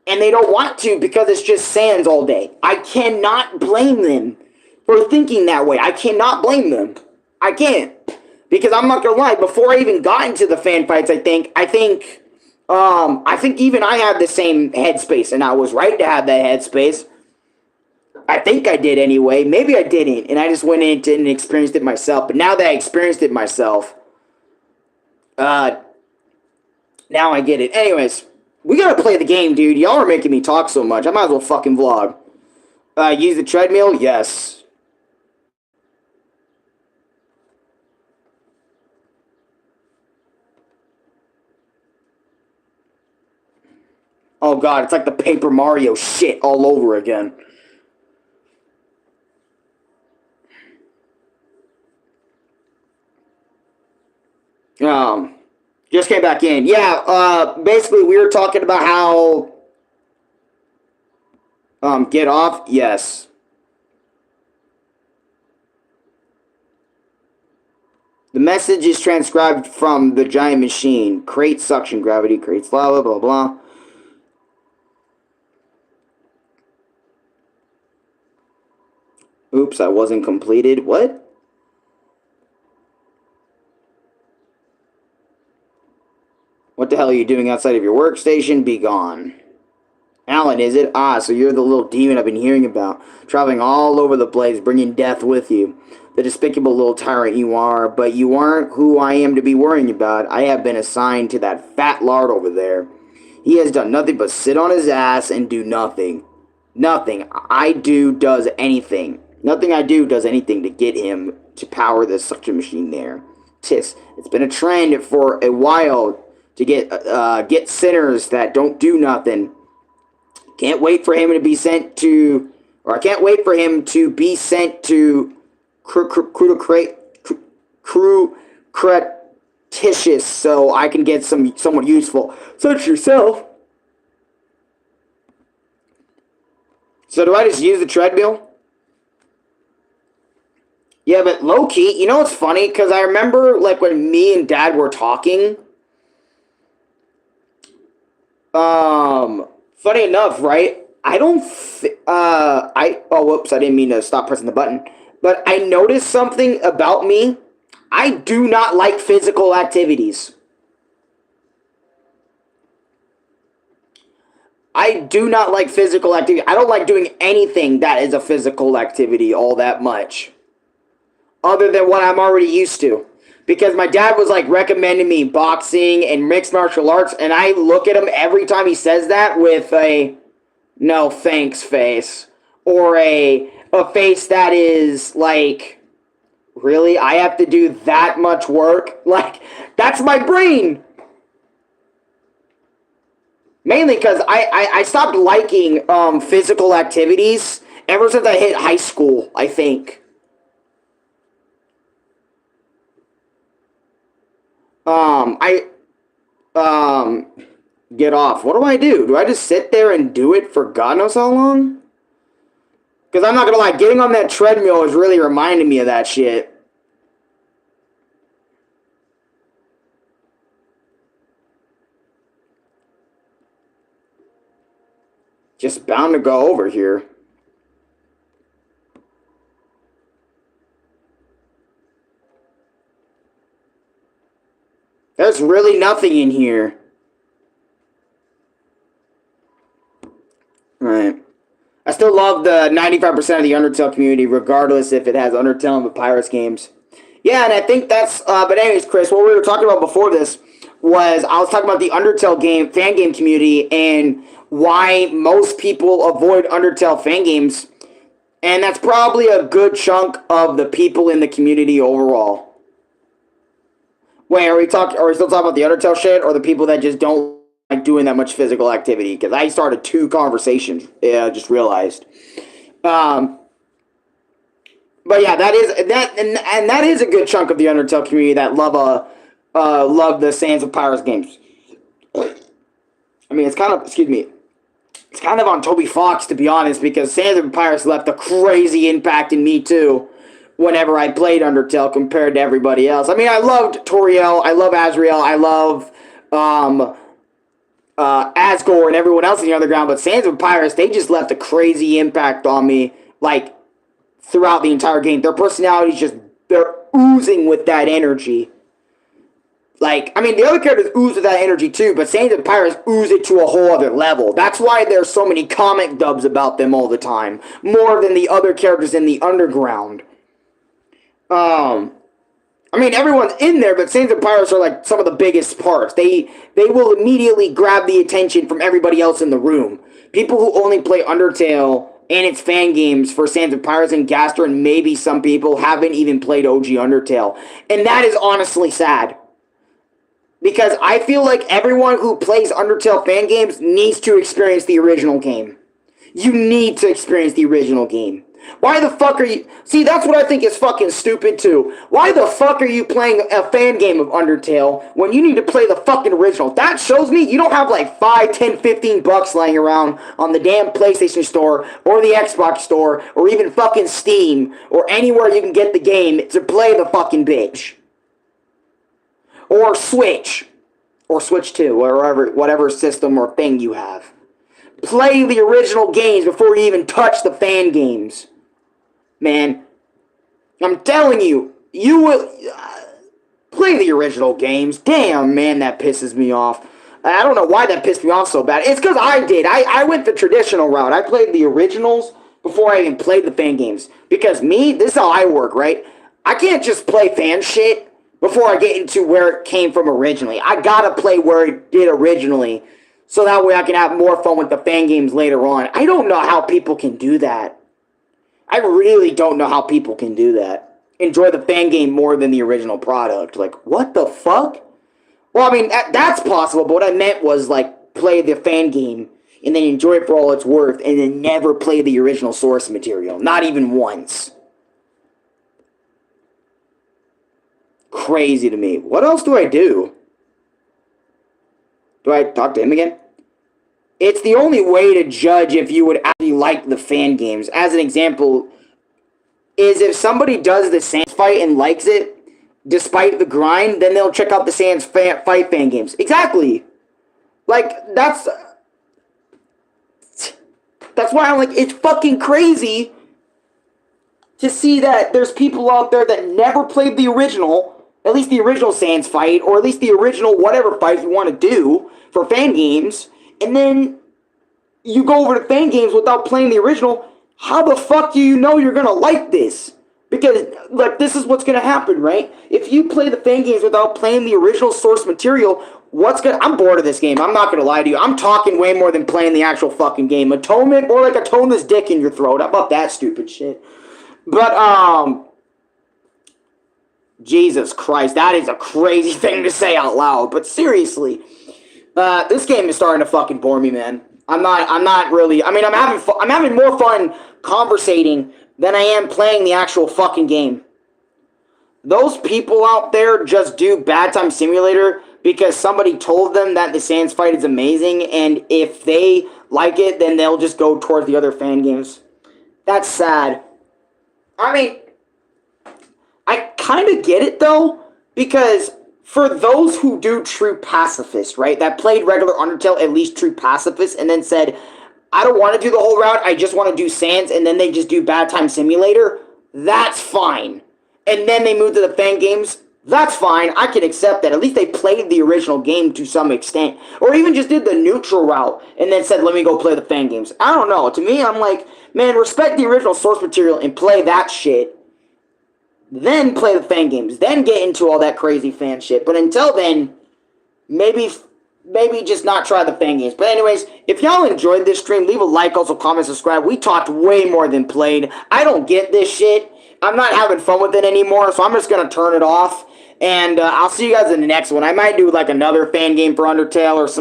and they don't want to because it's just sans all day. I cannot blame them for thinking that way. I cannot blame them. I can't. Because I'm not gonna lie, before I even got into the fan fights, I think even I had the same headspace, and I was right to have that headspace. I think I did anyway. Maybe I didn't, and I just went into it and experienced it myself. But now that I experienced it myself, now I get it. Anyways, we gotta play the game, dude. Y'all are making me talk so much. I might as well fucking vlog. Use the treadmill? Yes. Oh god, it's like the Paper Mario shit all over again. Just came back in. Yeah, basically we were talking about how get off, yes. The message is transcribed from the giant machine. Creates suction gravity, creates lava, blah blah. Oops, I wasn't completed. What? What the hell are you doing outside of your workstation? Be gone. Alan, is it? Ah, so you're the little demon I've been hearing about. Traveling all over the place, bringing death with you. The despicable little tyrant you are, but you aren't who I am to be worrying about. I have been assigned to that fat lard over there. He has done nothing but sit on his ass and do nothing. Nothing I do does anything. Nothing I do does anything to get him to power the suction machine there. Tis, it's been a trend for a while to get sinners that don't do nothing. Can't wait for him to be sent to, or I can't wait for him to be sent to Cretitus so I can get someone useful, such as yourself. So do I just use the treadmill? Yeah, but low-key, you know what's funny? Because I remember, like, when me and Dad were talking, funny enough, right? I don't, oh, whoops, I didn't mean to stop pressing the button. But I noticed something about me. I do not like physical activities. I do not like physical activity. I don't like doing anything that is a physical activity all that much. Other than what I'm already used to. Because my dad was like recommending me boxing and mixed martial arts, and I look at him every time he says that with a no thanks face. Or a face that is like, really? I have to do that much work? Like, that's my brain! Mainly because I stopped liking physical activities ever since I hit high school, I think. Get off. What do I do? Do I just sit there and do it for God knows how long? Because I'm not gonna lie, getting on that treadmill is really reminding me of that shit. Just bound to go over here. There's really nothing in here. Right. I still love the 95% of the Undertale community, regardless if it has Undertale and Papyrus games. Yeah, and I think that's... but anyways, Chris, what we were talking about before this was... I was talking about the Undertale fan game community and why most people avoid Undertale fan games. And that's probably a good chunk of the people in the community overall. Wait, are we still talking about the Undertale shit, or the people that just don't like doing that much physical activity? Because I started 2 conversations. Yeah, I just realized. But yeah, that is a good chunk of the Undertale community that love the Sands of Pyrus games. I mean, it's kind of on Toby Fox, to be honest, because Sands of Pyrus left a crazy impact in me too. Whenever I played Undertale compared to everybody else. I mean, I loved Toriel, I love Azrael, I love Asgore and everyone else in the Underground, but Sands of Pyrus, they just left a crazy impact on me, like, throughout the entire game. Their personalities they're oozing with that energy. Like, I mean, the other characters ooze with that energy too, but Sands of Pyrus ooze it to a whole other level. That's why there's so many comic dubs about them all the time. More than the other characters in the Underground. I mean, everyone's in there, but Sands of Pyrus are like some of the biggest parts. They will immediately grab the attention from everybody else in the room. People who only play Undertale and its fan games for Sands of Pyrus and Gaster, and maybe some people haven't even played OG Undertale. And that is honestly sad. Because I feel like everyone who plays Undertale fan games needs to experience the original game. You need to experience the original game. Why the fuck are you... See, that's what I think is fucking stupid, too. Why the fuck are you playing a fan game of Undertale when you need to play the fucking original? That shows me you don't have like 5, 10, 15 bucks lying around on the damn PlayStation Store or the Xbox Store or even fucking Steam or anywhere you can get the game to play the fucking bitch. Or Switch. Or Switch 2, or whatever system or thing you have. Play the original games before you even touch the fan games. Man, I'm telling you, you will play the original games. Damn, man, that pisses me off. I don't know why that pissed me off so bad. It's because I did. I went the traditional route. I played the originals before I even played the fan games. Because me, this is how I work, right? I can't just play fan shit before I get into where it came from originally. I gotta play where it did originally, so that way I can have more fun with the fan games later on. I don't know how people can do that. I really don't know how people can do that. Enjoy the fan game more than the original product. Like, what the fuck? Well, I mean, that's possible, but what I meant was, like, play the fan game and then enjoy it for all it's worth and then never play the original source material. Not even once. Crazy to me. What else do I do? Do I talk to him again? It's the only way to judge if you would actually like the fan games. As an example, is if somebody does the Sans fight and likes it, despite the grind, then they'll check out the Sans fight fan games. Exactly. Like, that's why I'm like, it's fucking crazy to see that there's people out there that never played the original, at least the original Sans fight, or at least the original whatever fight you want to do for fan games, and then you go over to fan games without playing the original. How the fuck do you know you're gonna like this? Because, like, this is what's gonna happen, right? If you play the fan games without playing the original source material, I'm bored of this game. I'm not gonna lie to you. I'm talking way more than playing the actual fucking game. Atonement, or like atone this dick in your throat. How about that stupid shit? But, Jesus Christ, that is a crazy thing to say out loud. But seriously, this game is starting to fucking bore me, man. I'm not really. I mean, I'm having more fun conversating than I am playing the actual fucking game. Those people out there just do Bad Time Simulator because somebody told them that the Sans fight is amazing, and if they like it, then they'll just go towards the other fan games. That's sad. I mean, I kind of get it, though, because for those who do true pacifists, right, that played regular Undertale, at least true pacifists, and then said, I don't want to do the whole route, I just want to do Sans, and then they just do Bad Time Simulator, that's fine. And then they move to the fan games, That's fine. I can accept that. At least they played the original game to some extent. Or even just did the neutral route and then said, let me go play the fan games. I don't know. To me, I'm like, man, respect the original source material and play that shit. Then play the fan games. Then get into all that crazy fan shit. But until then, maybe just not try the fan games. But anyways, if y'all enjoyed this stream, leave a like, also comment, subscribe. We talked way more than played. I don't get this shit. I'm not having fun with it anymore, so I'm just going to turn it off. And I'll see you guys in the next one. I might do like another fan game for Undertale or some